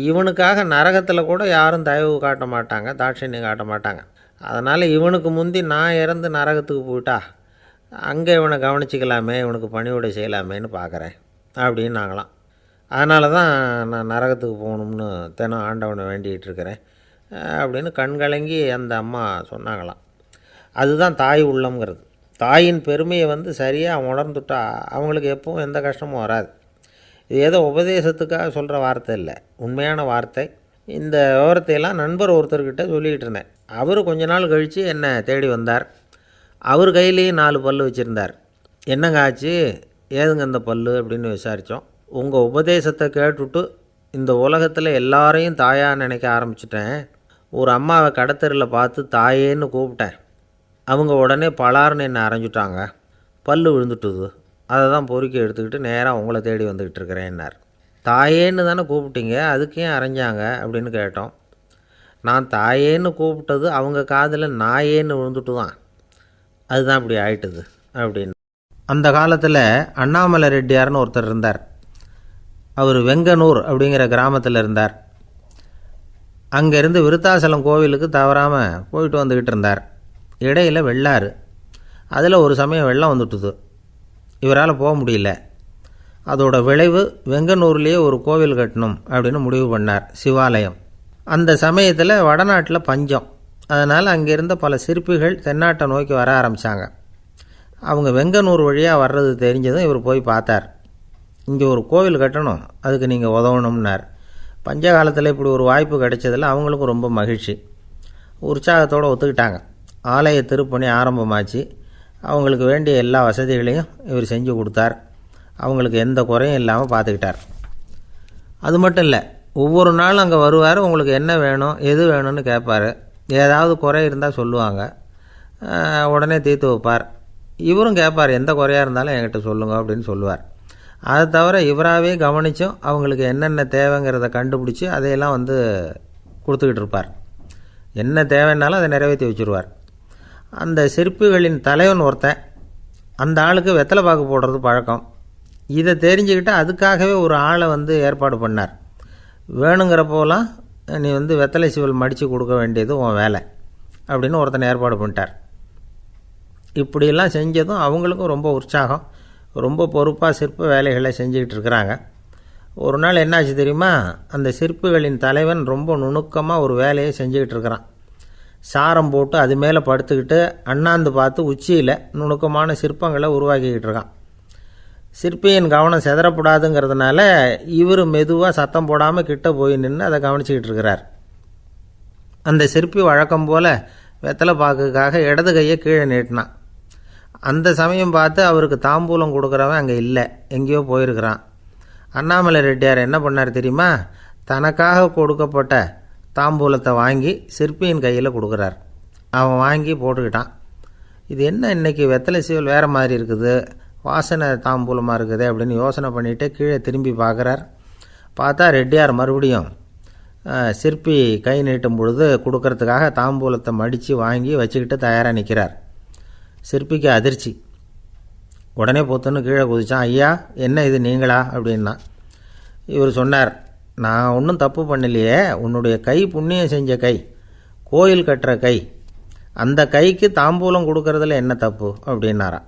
இவனுக்காக நரகத்தில் கூட யாரும் தயவு காட்ட மாட்டாங்க, தாட்சண்யம் காட்ட மாட்டாங்க. அதனால் இவனுக்கு முந்தி நான் இறந்து நரகத்துக்கு போயிட்டா அங்கே இவனை கவனிச்சிக்கலாமே, இவனுக்கு பணிவிடை செய்யலாமேன்னு பார்க்குறேன் அப்படின்னு நாங்களாம். அதனால தான் நான் நரகத்துக்கு போகணும்னு தினம் ஆண்டவனை வேண்டிகிட்டு இருக்கிறேன் அப்படின்னு கண்கலங்கி அந்த அம்மா சொன்னாங்களாம். அதுதான் தாய் உள்ளம்ங்கிறது. தாயின் பெருமையை சரியாக உணர்ந்துட்டா அவங்களுக்கு எப்பவும் எந்த கஷ்டமும் வராது. இது ஏதோ உபதேசத்துக்காக சொல்கிற வார்த்தை இல்லை, உண்மையான வார்த்தை. இந்த விவரத்தையெல்லாம் நண்பர் ஒருத்தர்கிட்ட சொல்லிக்கிட்டு இருந்தேன். அவர் கொஞ்ச நாள் கழித்து என்னை தேடி வந்தார். அவர் கையிலேயும் 4 பல் வச்சுருந்தார். என்னங்க ஆச்சு, ஏதுங்க இந்த பல் அப்படின்னு விசாரித்தோம். உங்கள் உபதேசத்தை கேட்டுவிட்டு இந்த உலகத்தில் எல்லாரையும் தாயாக நினைக்க ஆரம்பிச்சிட்டேன். ஒரு அம்மாவை கடத்தரில் பார்த்து தாயேன்னு கூப்பிட்டேன். அவங்க உடனே பலார்னு என்னை அரைஞ்சிட்டாங்க. பல் விழுந்துட்டுது. அதை தான் பொறுக்கி எடுத்துக்கிட்டு நேராக உங்களை தேடி வந்துக்கிட்டு இருக்கிறேன்னார். தாயேன்னு தானே கூப்பிட்டீங்க, அதுக்கு ஏன் அரைஞ்சாங்க அப்படின்னு கேட்டோம். நான் தாயேன்னு கூப்பிட்டது அவங்க காதில் நாயேன்னு விழுந்துட்டு தான், அதுதான் இப்படி ஆயிட்டுது அப்படின்னு. அந்த காலத்தில் அண்ணாமலை ரெட்டியார்னு ஒருத்தர் இருந்தார். அவர் வெங்கனூர் அப்படிங்கிற கிராமத்தில் இருந்தார். அங்கேருந்து விருத்தாசலம் கோவிலுக்கு தவறாமல் போயிட்டு வந்துக்கிட்டு இருந்தார். இடையில் வெள்ளாறு, அதில் ஒரு சமயம் வெள்ளம் வந்துட்டுது. இவரால் போக முடியல. அதோட விளைவு வெங்கனூர்லேயே ஒரு கோவில் கட்டணும் அப்படின்னு முடிவு பண்ணார், சிவாலயம். அந்த சமயத்தில் வடநாட்டில் பஞ்சம். அதனால் அங்கே இருந்த பல சிற்பிகள் தென்னாட்டை நோக்கி வர ஆரம்பித்தாங்க. அவங்க வெங்கனூர் வழியாக வர்றது தெரிஞ்சதும் இவர் போய் பார்த்தார். இங்கே ஒரு கோவில் கட்டணும், அதுக்கு நீங்கள் உதவணும்னார். பஞ்ச காலத்தில் இப்படி ஒரு வாய்ப்பு கிடைச்சதில் அவங்களுக்கும் ரொம்ப மகிழ்ச்சி. உற்சாகத்தோடு ஒத்துக்கிட்டாங்க. ஆலய திருப்பணி ஆரம்பமாச்சு. அவங்களுக்கு வேண்டிய எல்லா வசதிகளையும் இவர் செஞ்சு கொடுத்தார். அவங்களுக்கு எந்த குறையும் இல்லாமல் பார்த்துக்கிட்டார். அது மட்டும் இல்லை, ஒவ்வொரு நாளும் அங்கே வருவார். உங்களுக்கு என்ன வேணும், எது வேணும்னு கேட்பார். ஏதாவது குறை இருந்தால் சொல்லுவாங்க, உடனே தீர்த்து வைப்பார். இவரும் கேட்பார், எந்த குறையாக இருந்தாலும் என்கிட்ட சொல்லுங்க அப்படின்னு சொல்லுவார். அதை தவிர இவராகவே கவனித்தும் அவங்களுக்கு என்னென்ன தேவைங்கிறத கண்டுபிடிச்சி அதையெல்லாம் கொடுத்துக்கிட்டு இருப்பார். என்ன தேவைன்னாலும் அதை நிறைவேற்றி வச்சுருவார். அந்த சிற்பிகளின் தலைவன் ஒருத்தன், அந்த ஆளுக்கு வெத்தலை பாக்கு போடுறது பழக்கம். இதை தெரிஞ்சுக்கிட்டு அதுக்காகவே ஒரு ஆளை ஏற்பாடு பண்ணார். வேணுங்கிறப்போலாம் நீ வெத்தலை சிவல் மடித்து கொடுக்க வேண்டியது உன் வேலை அப்படின்னு ஒருத்தனை ஏற்பாடு பண்ணிட்டார். இப்படியெல்லாம் செஞ்சதும் அவங்களுக்கும் ரொம்ப உற்சாகம். ரொம்ப பொறுப்பாக சிற்ப வேலைகளை செஞ்சுக்கிட்டு இருக்கிறாங்க. ஒரு நாள் என்னாச்சு தெரியுமா, அந்த சிற்பிகளின் தலைவன் ரொம்ப நுணுக்கமாக ஒரு வேலையை செஞ்சுக்கிட்டு இருக்கிறான். சாரம் போட்டு அது மேலே படுத்துக்கிட்டு அண்ணாந்து பார்த்து உச்சியில் நுணுக்கமான சிற்பங்களை உருவாக்கிக்கிட்டு இருக்கான். சிற்பியின் கவனம் செதறப்படாதுங்கிறதுனால இவர் மெதுவாக சத்தம் போடாமல் கிட்ட போய் நின்று அதை கவனிச்சிக்கிட்டு இருக்கிறார். அந்த சிற்பி வழக்கம் போல் வெத்தலை பாக்குக்காக இடது கையை கீழே நீட்டினான். அந்த சமயம் பார்த்து அவருக்கு தாம்பூலம் கொடுக்குறவன் அங்கே இல்லை, எங்கேயோ போயிருக்கிறான். அண்ணாமலை ரெட்டியார் என்ன பண்ணார் தெரியுமா, தனக்காக கொடுக்கப்பட்ட தாம்பூலத்தை வாங்கி சிற்பியின் கையில் கொடுக்குறார். அவன் வாங்கி போட்டுக்கிட்டான். இது என்ன இன்னைக்கு வெத்தலை சீவல் வேறு மாதிரி இருக்குது, வாசனை தாம்பூலமாக இருக்குது அப்படின்னு யோசனை பண்ணிவிட்டு கீழே திரும்பி பார்க்குறார். பார்த்தா ரெட்டியார் மறுபடியும் சிற்பி கை நீட்டும் பொழுது கொடுக்கறதுக்காக தாம்பூலத்தை மடித்து வாங்கி வச்சுக்கிட்டு தயாராக நிற்கிறார். சிற்பிக்கு அதிர்ச்சி. உடனே பொத்துன்னு கீழே குதிச்சான். ஐயா, என்ன இது நீங்களா அப்படின்னா. இவர் சொன்னார், நான் ஒன்றும் தப்பு பண்ணலையே, உன்னுடைய கை புண்ணியம் செஞ்ச கை, கோயில் கட்டுற கை, அந்த கைக்கு தாம்பூலம் கொடுக்கறதுல என்ன தப்பு அப்படின்னாராம்.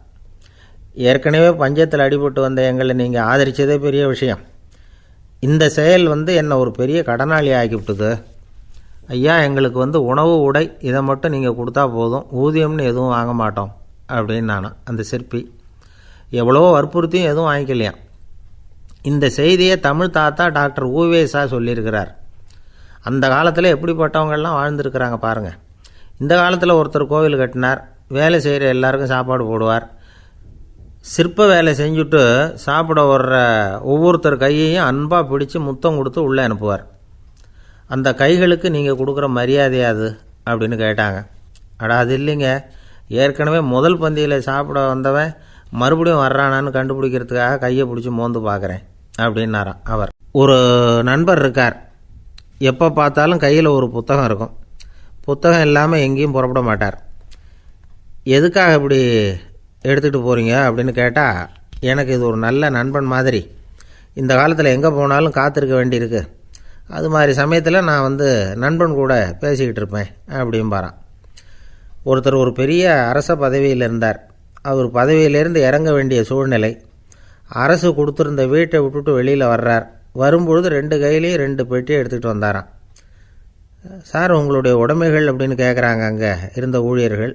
ஏற்கனவே பஞ்சத்தில் அடிபட்டு வந்த எங்களை நீங்கள் ஆதரித்ததே பெரிய விஷயம். இந்த செயல் என்னை ஒரு பெரிய கடனாளி ஆகிவிட்டுது. ஐயா, எங்களுக்கு உணவு உடை இதை மட்டும் நீங்கள் கொடுத்தா போதும், ஊதியம்னு எதுவும் வாங்க மாட்டோம் அப்படின்னு நானும். அந்த சிற்பி எவ்வளவோ வற்புறுத்தியும் எதுவும் வாங்கிக்கலையாம். இந்த செய்தியை தமிழ் தாத்தா டாக்டர் ஊவேசா சொல்லியிருக்கிறார். அந்த காலத்தில் எப்படிப்பட்டவங்கள்லாம் வாழ்ந்துருக்கிறாங்க பாருங்கள். இந்த காலத்தில் ஒருத்தர் கோவில் கட்டினார், வேலை செய்கிற எல்லாருக்கும் சாப்பாடு போடுவார். சிற்ப வேலை செஞ்சுட்டு சாப்பிட வர்ற ஒவ்வொருத்தர் கையையும் அன்பாக பிடிச்சி முத்தம் கொடுத்து உள்ளே அனுப்புவார். அந்த கைகளுக்கு நீங்கள் கொடுக்குற மரியாதையாது அப்படின்னு கேட்டாங்க. அடா, அது இல்லைங்க, ஏற்கனவே முதல் பந்தியில் சாப்பிட வந்தவன் மறுபடியும் வர்றானான்னு கண்டுபிடிக்கிறதுக்காக கையை பிடிச்சி மோந்து பார்க்குறேன் அப்படின்னாராம் அவர். ஒரு நண்பர் இருக்கார், எப்போ பார்த்தாலும் கையில் ஒரு புத்தகம் இருக்கும். புத்தகம் இல்லாமல் எங்கேயும் புறப்பட மாட்டார். எதுக்காக இப்படி எடுத்துகிட்டு போகிறீங்க அப்படின்னு கேட்டால், எனக்கு இது ஒரு நல்ல நண்பன் மாதிரி, இந்த காலத்தில் எங்கே போனாலும் காத்திருக்க வேண்டியிருக்கு, அது மாதிரி சமயத்தில் நான் நண்பன் கூட பேசிக்கிட்டு இருப்பேன் அப்படிம்பாரான். ஒருத்தர் ஒரு பெரிய அரச பதவியில் இருந்தார். அவர் பதவியிலேருந்து இறங்க வேண்டிய சூழ்நிலை. அரசு கொடுத்துருந்த வீட்டை விட்டுட்டு வெளியில் வர்றார். வரும்பொழுது 2 கையிலையும் 2 பெட்டியை எடுத்துகிட்டு வந்தாராம். சார், உங்களுடைய உடைமைகள் அப்படின்னு கேட்குறாங்க அங்கே இருந்த ஊழியர்கள்.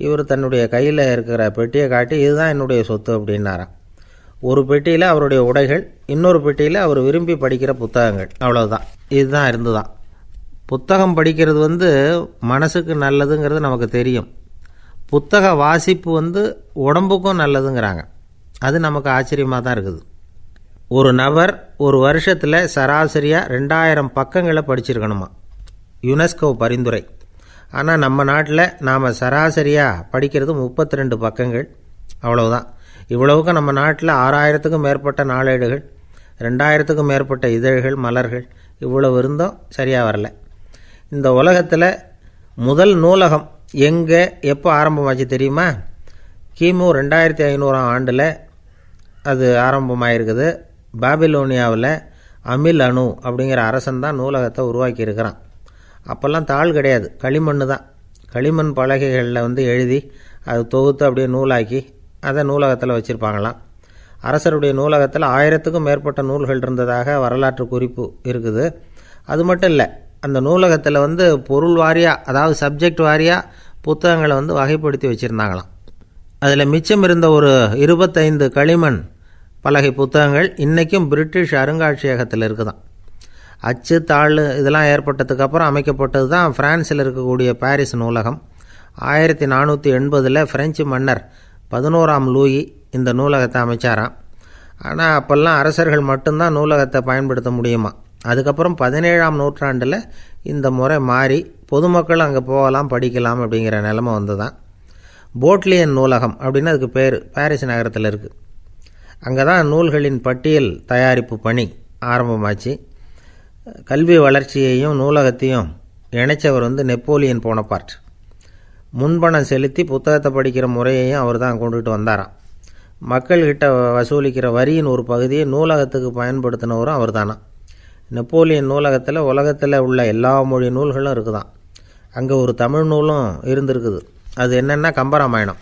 இவர் தன்னுடைய கையில் இருக்கிற பெட்டியை காட்டி, இதுதான் என்னுடைய சொத்து அப்படின்னாராம். ஒரு பெட்டியில் அவருடைய உடைகள், இன்னொரு பெட்டியில் அவர் விரும்பி படிக்கிற புத்தகங்கள். அவ்வளோதான். இதுதான் இருந்துதான். புத்தகம் படிக்கிறது மனசுக்கு நல்லதுங்கிறது நமக்கு தெரியும். புத்தக வாசிப்பு உடம்புக்கும் நல்லதுங்கிறாங்க. அது நமக்கு ஆச்சரியமாக தான் இருக்குது. ஒரு நபர் ஒரு வருஷத்தில் சராசரியாக 2000 பக்கங்களை படிச்சிருக்கணுமா, யுனெஸ்கோ பரிந்துரை. ஆனால் நம்ம நாட்டில் நாம் சராசரியாக படிக்கிறது 32 பக்கங்கள். அவ்வளவுதான். இவ்வளவுக்கு நம்ம நாட்டில் 6000த்துக்கும் மேற்பட்ட நாளேடுகள், 2000த்துக்கும் மேற்பட்ட இதழ்கள், மலர்கள், இவ்வளவு இருந்தும் சரியாக வரல. இந்த உலகத்தில் முதல் நூலகம் எங்கே எப்போ ஆரம்பமாச்சு தெரியுமா? கிமு 2500ஆம் ஆண்டில் அது ஆரம்பமாயிருக்குது. பாபிலோனியாவில் அமில் அணு அப்படிங்கிற அரசன் தான் நூலகத்தை உருவாக்கி இருக்கிறான். அப்போல்லாம் தாள் கிடையாது, களிமண் தான். களிமண் பலகைகளில் எழுதி அது தொகுத்து அப்படியே நூலாக்கி அதை நூலகத்தில் வச்சுருப்பாங்களாம். அரசருடைய நூலகத்தில் 1000த்துக்கும் மேற்பட்ட நூல்கள் இருந்ததாக வரலாற்று குறிப்பு இருக்குது. அது மட்டும் இல்லை, அந்த நூலகத்தில் பொருள் வாரியாக, அதாவது சப்ஜெக்ட் வாரியாக புத்தகங்களை வகைப்படுத்தி வச்சுருந்தாங்களாம். அதில் மிச்சம் இருந்த ஒரு 25 களிமண் பலகை புத்தகங்கள் இன்றைக்கும் பிரிட்டிஷ் அருங்காட்சியகத்தில் இருக்குதான். அச்சு தாள் இதெல்லாம் ஏற்பட்டதுக்கப்புறம் அமைக்கப்பட்டது தான் பிரான்சில் இருக்கக்கூடிய பாரிஸ் நூலகம். 1480 பிரெஞ்சு மன்னர் 11ஆம் லூயி இந்த நூலகத்தை அமைச்சாராம். ஆனால் அப்போல்லாம் அரசர்கள் மட்டும்தான் நூலகத்தை பயன்படுத்த முடியுமா. அதுக்கப்புறம் 17ஆம் நூற்றாண்டில் இந்த முறை மாறி பொதுமக்கள் அங்கே போகலாம், படிக்கலாம் அப்படிங்கிற நிலைமை தான். போட்லியன் நூலகம் அப்படின்னு அதுக்கு பேர், பாரிஸ் நகரத்தில் இருக்குது. அங்கே தான் நூல்களின் பட்டியல் தயாரிப்பு பணி ஆரம்பமாச்சு. கல்வி வளர்ச்சியையும் நூலகத்தையும் இணைச்சவர் நெப்போலியன் போனபார்ட். முன்பணம் செலுத்தி புத்தகத்தை படிக்கிற முறையையும் அவர் தான் கொண்டுகிட்டு வந்தாராம். மக்கள்கிட்ட வசூலிக்கிற வரியின் ஒரு பகுதியை நூலகத்துக்கு பயன்படுத்தினவரும் அவர் தானா. நெப்போலியன் நூலகத்தில் உலகத்தில் உள்ள எல்லா மொழி நூல்களும் இருக்குதான். அங்கே ஒரு தமிழ் நூலும் இருந்திருக்குது. அது என்னென்னா கம்பராமாயணம்.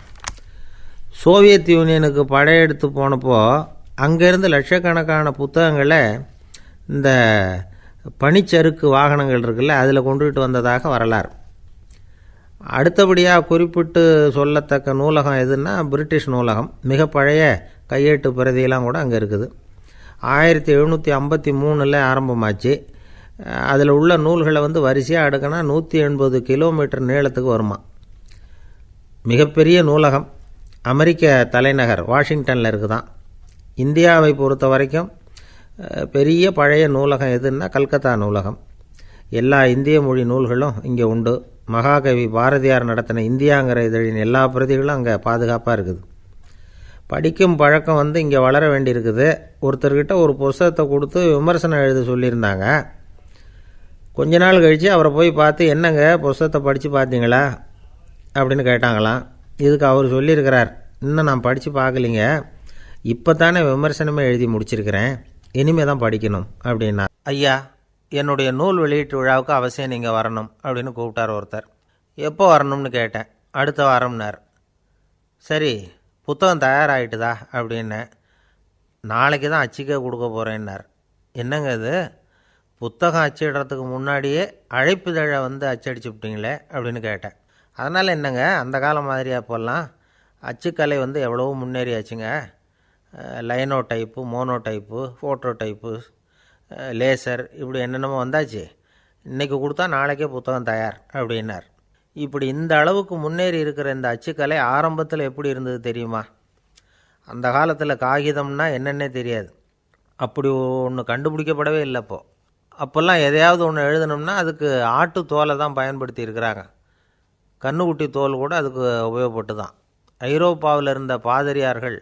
சோவியத் யூனியனுக்கு படையெடுத்து போனப்போ அங்கேருந்து லட்சக்கணக்கான புத்தகங்களை இந்த பனிச்சறுக்கு வாகனங்கள் இருக்குல்ல, அதில் கொண்டுகிட்டு வந்ததாக வரலாறு. அடுத்தபடியாக குறிப்பிட்டு சொல்லத்தக்க நூலகம் எதுன்னா பிரிட்டிஷ் நூலகம். மிக பழைய கையெட்டு பிரதியெல்லாம் கூட அங்கே இருக்குது. 1753 ஆரம்பமாச்சு. அதில் உள்ள நூல்களை வரிசையாக அடுக்கினா 180 கிலோமீட்டர் நீளத்துக்கு வருமா. மிகப்பெரிய நூலகம் அமெரிக்க தலைநகர் வாஷிங்டனில் இருக்குதான். இந்தியாவை பொறுத்த வரைக்கும் பெரிய பழைய நூலகம் எதுன்னா கல்கத்தா நூலகம். எல்லா இந்திய மொழி நூல்களும் இங்கே உண்டு. மகாகவி பாரதியார் நடத்தின இந்தியாங்கிற இதழின் எல்லா பிரதிகளும் அங்கே பாதுகாப்பாக இருக்குது. படிக்கும் பழக்கம் இங்கே வளர வேண்டியிருக்குது. ஒருத்தர்கிட்ட ஒரு புஸ்தகத்தை கொடுத்து விமர்சனம் எழுத சொல்லியிருந்தாங்க. கொஞ்ச நாள் கழித்து அவரை போய் பார்த்து, என்னங்க புஸ்தகத்தை படித்து பார்த்தீங்களா அப்படின்னு கேட்டாங்களாம். இதுக்கு அவர் சொல்லியிருக்கிறார், இன்னும் நான் படித்து பார்க்கலிங்க, இப்போ தானே விமர்சனமே எழுதி முடிச்சிருக்கிறேன், இனிமே தான் படிக்கணும் அப்படின்னா. ஐயா, என்னுடைய நூல் வெளியீட்டு விழாவுக்கு அவசியம் நீங்கள் வரணும் அப்படின்னு கூப்பிட்டார் ஒருத்தர். எப்போ வரணும்னு கேட்டேன். அடுத்த வாரம்னார். சரி, புத்தகம் தயாராகிட்டுதா அப்படின்னேன். நாளைக்கு தான் அச்சிக்க கொடுக்க போகிறேன்னார். என்னங்க இது, புத்தகம் அச்சிடுறதுக்கு முன்னாடியே அழைப்புதழை அச்சடிச்சு விட்டீங்களே அப்படின்னு கேட்டேன். அதனால் என்னங்க, அந்த காலம் மாதிரியா போடலாம், அச்சுக்கலை எவ்வளவோ முன்னேறியாச்சுங்க. Linotype, monotype, phototype, laser, இப்படி என்னென்னமோ வந்தாச்சு. இன்றைக்கி கொடுத்தா நாளைக்கே புத்தகம் தயார் அப்படின்னார். இப்படி இந்த அளவுக்கு முன்னேறி இருக்கிற இந்த அச்சுக்கலை ஆரம்பத்தில் எப்படி இருந்தது தெரியுமா? அந்த காலத்தில் காகிதம்னா என்னென்னே தெரியாது. அப்படி ஒன்று கண்டுபிடிக்கப்படவே இல்லை. அப்போல்லாம் எதையாவது ஒன்று எழுதணும்னா அதுக்கு ஆட்டு தோலை தான் பயன்படுத்தி இருக்கிறாங்க. கண்ணுக்குட்டி தோல் கூட அதுக்கு உபயோகப்பட்டு தான். ஐரோப்பாவில் இருந்த பாதிரியார்கள்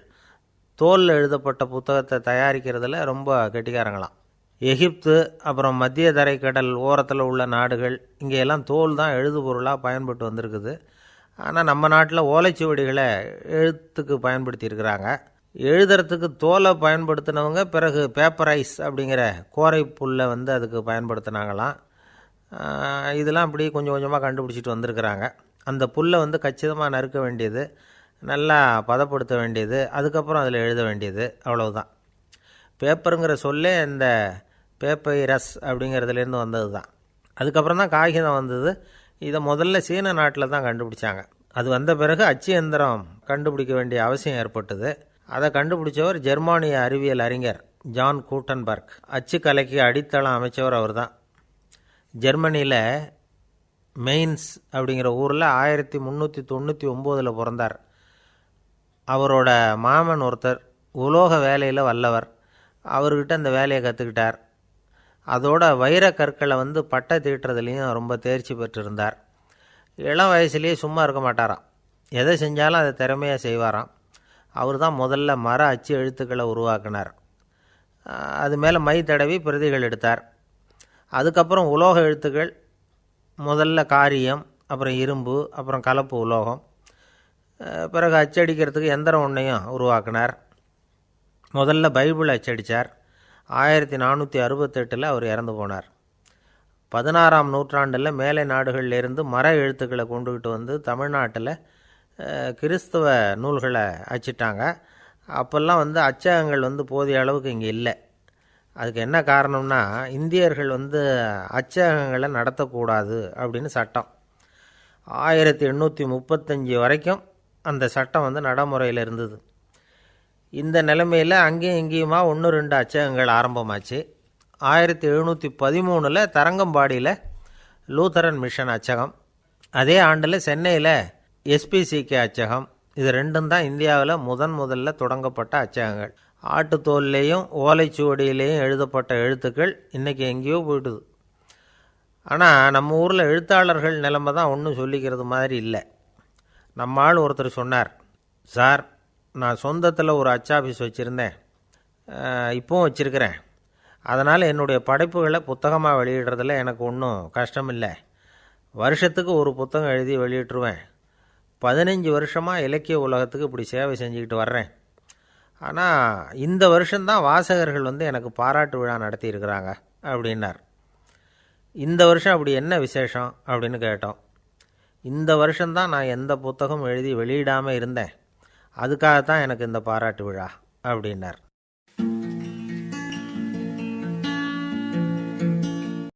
தோலில் எழுதப்பட்ட புத்தகத்தை தயாரிக்கிறதுல ரொம்ப கெட்டிக்காரங்களாம். எகிப்து, அப்புறம் மத்திய தரைக்கடல் ஓரத்தில் உள்ள நாடுகள், இங்கெல்லாம் தோல் தான் எழுதுபொருளாக பயன்பட்டு வந்திருக்குது. ஆனால் நம்ம நாட்டில் ஓலைச்சுவடிகளை எழுத்துக்கு பயன்படுத்தியிருக்கிறாங்க. எழுதுறதுக்கு தோலை பயன்படுத்தினவங்க பிறகு பேப்பரைஸ் அப்படிங்கிற கோரை புல்லை அதுக்கு பயன்படுத்தினாங்களாம். இதெல்லாம் அப்படி கொஞ்சம் கொஞ்சமாக கண்டுபிடிச்சிட்டு வந்திருக்கிறாங்க. அந்த புல்லை கச்சிதமாக நறுக்க வேண்டியது, நல்லா பதப்படுத்த வேண்டியது, அதுக்கப்புறம் அதில் எழுத வேண்டியது, அவ்வளவுதான். பேப்பருங்கிற சொல்லே இந்த பேப்பைரஸ் அப்படிங்கிறதுலேருந்து வந்தது தான். அதுக்கப்புறம் தான் காகிதம் வந்தது. இதை முதல்ல சீன நாட்டில் தான் கண்டுபிடிச்சாங்க. அது வந்த பிறகு அச்சு எந்திரம் கண்டுபிடிக்க வேண்டிய அவசியம் ஏற்பட்டது. அதை கண்டுபிடிச்சவர் ஜெர்மானிய அறிவியல் அறிஞர் ஜான் கூட்டன்பர்க். அச்சுக்கலைக்கு அடித்தளம் அமைச்சவர் அவர் தான். ஜெர்மனியில் மெயின்ஸ் அப்படிங்கிற ஊரில் 1399 பிறந்தார். அவரோட மாமன் ஒருத்தர் உலோக வேலையில் வல்லவர். அவர்கிட்ட அந்த வேலையை கற்றுக்கிட்டார். அதோட வைர கற்களை பட்டை தீட்டுறதுலேயும் ரொம்ப தேர்ச்சி பெற்றிருந்தார். இளம் வயசுலேயே சும்மா இருக்க மாட்டாராம். எதை செஞ்சாலும் அதை திறமையாக செய்வாராம். அவர் தான் முதல்ல மர அச்சு எழுத்துக்களை உருவாக்கினார். அது மேலே மை தடவி பிரதிகள் எடுத்தார். அதுக்கப்புறம் உலோக எழுத்துக்கள், முதல்ல காரியம், அப்புறம் இரும்பு, அப்புறம் கலப்பு உலோகம், பிறகு அச்சடிக்கிறதுக்கு எந்திரம் ஒன்றையும் உருவாக்கினார். முதல்ல பைபிள் அச்சடித்தார். 1468 அவர் இறந்து போனார். 16ஆம் நூற்றாண்டில் மேலை நாடுகளிலிருந்து மர எழுத்துக்களை கொண்டுகிட்டு தமிழ்நாட்டில் கிறிஸ்தவ நூல்களை அச்சிட்டாங்க. அப்போல்லாம் அச்சகங்கள் போதிய அளவுக்கு இங்கே இல்லை. அதுக்கு என்ன காரணம்னா, இந்தியர்கள் அச்சகங்களை நடத்தக்கூடாது அப்படின்னு சட்டம். 1835 வரைக்கும் அந்த சட்டம் நடைமுறையில் இருந்தது. இந்த நிலைமையில் அங்கேயும் இங்கேயுமா 1-2 அச்சகங்கள் ஆரம்பமாச்சு. 1713 தரங்கம்பாடியில் லூத்தரன் மிஷன் அச்சகம், அதே ஆண்டில் சென்னையில் SPCK அச்சகம். இது ரெண்டும் தான் இந்தியாவில் முதல்ல தொடங்கப்பட்ட அச்சகங்கள். ஆட்டுத்தோல்லையும் ஓலைச்சுவடியிலையும் எழுதப்பட்ட எழுத்துக்கள் இன்றைக்கி எங்கேயோ போயிடுது. ஆனால் நம்ம ஊரில் எழுத்தாளர்கள் நிலைமை தான் ஒன்றும் சொல்லிக்கிறது மாதிரி இல்லை. நம்ம ஆள் ஒருத்தர் சொன்னார், சார், நான் சொந்தத்தில் ஒரு அச்சாபீஸ் வச்சுருந்தேன், இப்போவும் வச்சுருக்கிறேன். அதனால் என்னுடைய படைப்புகளை புத்தகமாக வெளியிடுறதில் எனக்கு ஒன்றும் கஷ்டம் இல்லை. வருஷத்துக்கு ஒரு புத்தகம் எழுதி வெளியிட்டுருவேன். 15 வருஷமாக இலக்கிய உலகத்துக்கு இப்படி சேவை செஞ்சுக்கிட்டு வர்றேன். ஆனால் இந்த வருஷம்தான் வாசகர்கள் எனக்கு பாராட்டு விழா நடத்தியிருக்கிறாங்க அப்படின்னார். இந்த வருஷம் அப்படி என்ன விசேஷம் அப்படின்னு கேட்டோம். இந்த வருஷம்தான் நான் எந்த புத்தகம் எழுதி வெளியிடாமல் இருந்தேன், அதுக்காகத்தான் எனக்கு இந்த பாராட்டு விழா அப்படின்னார்.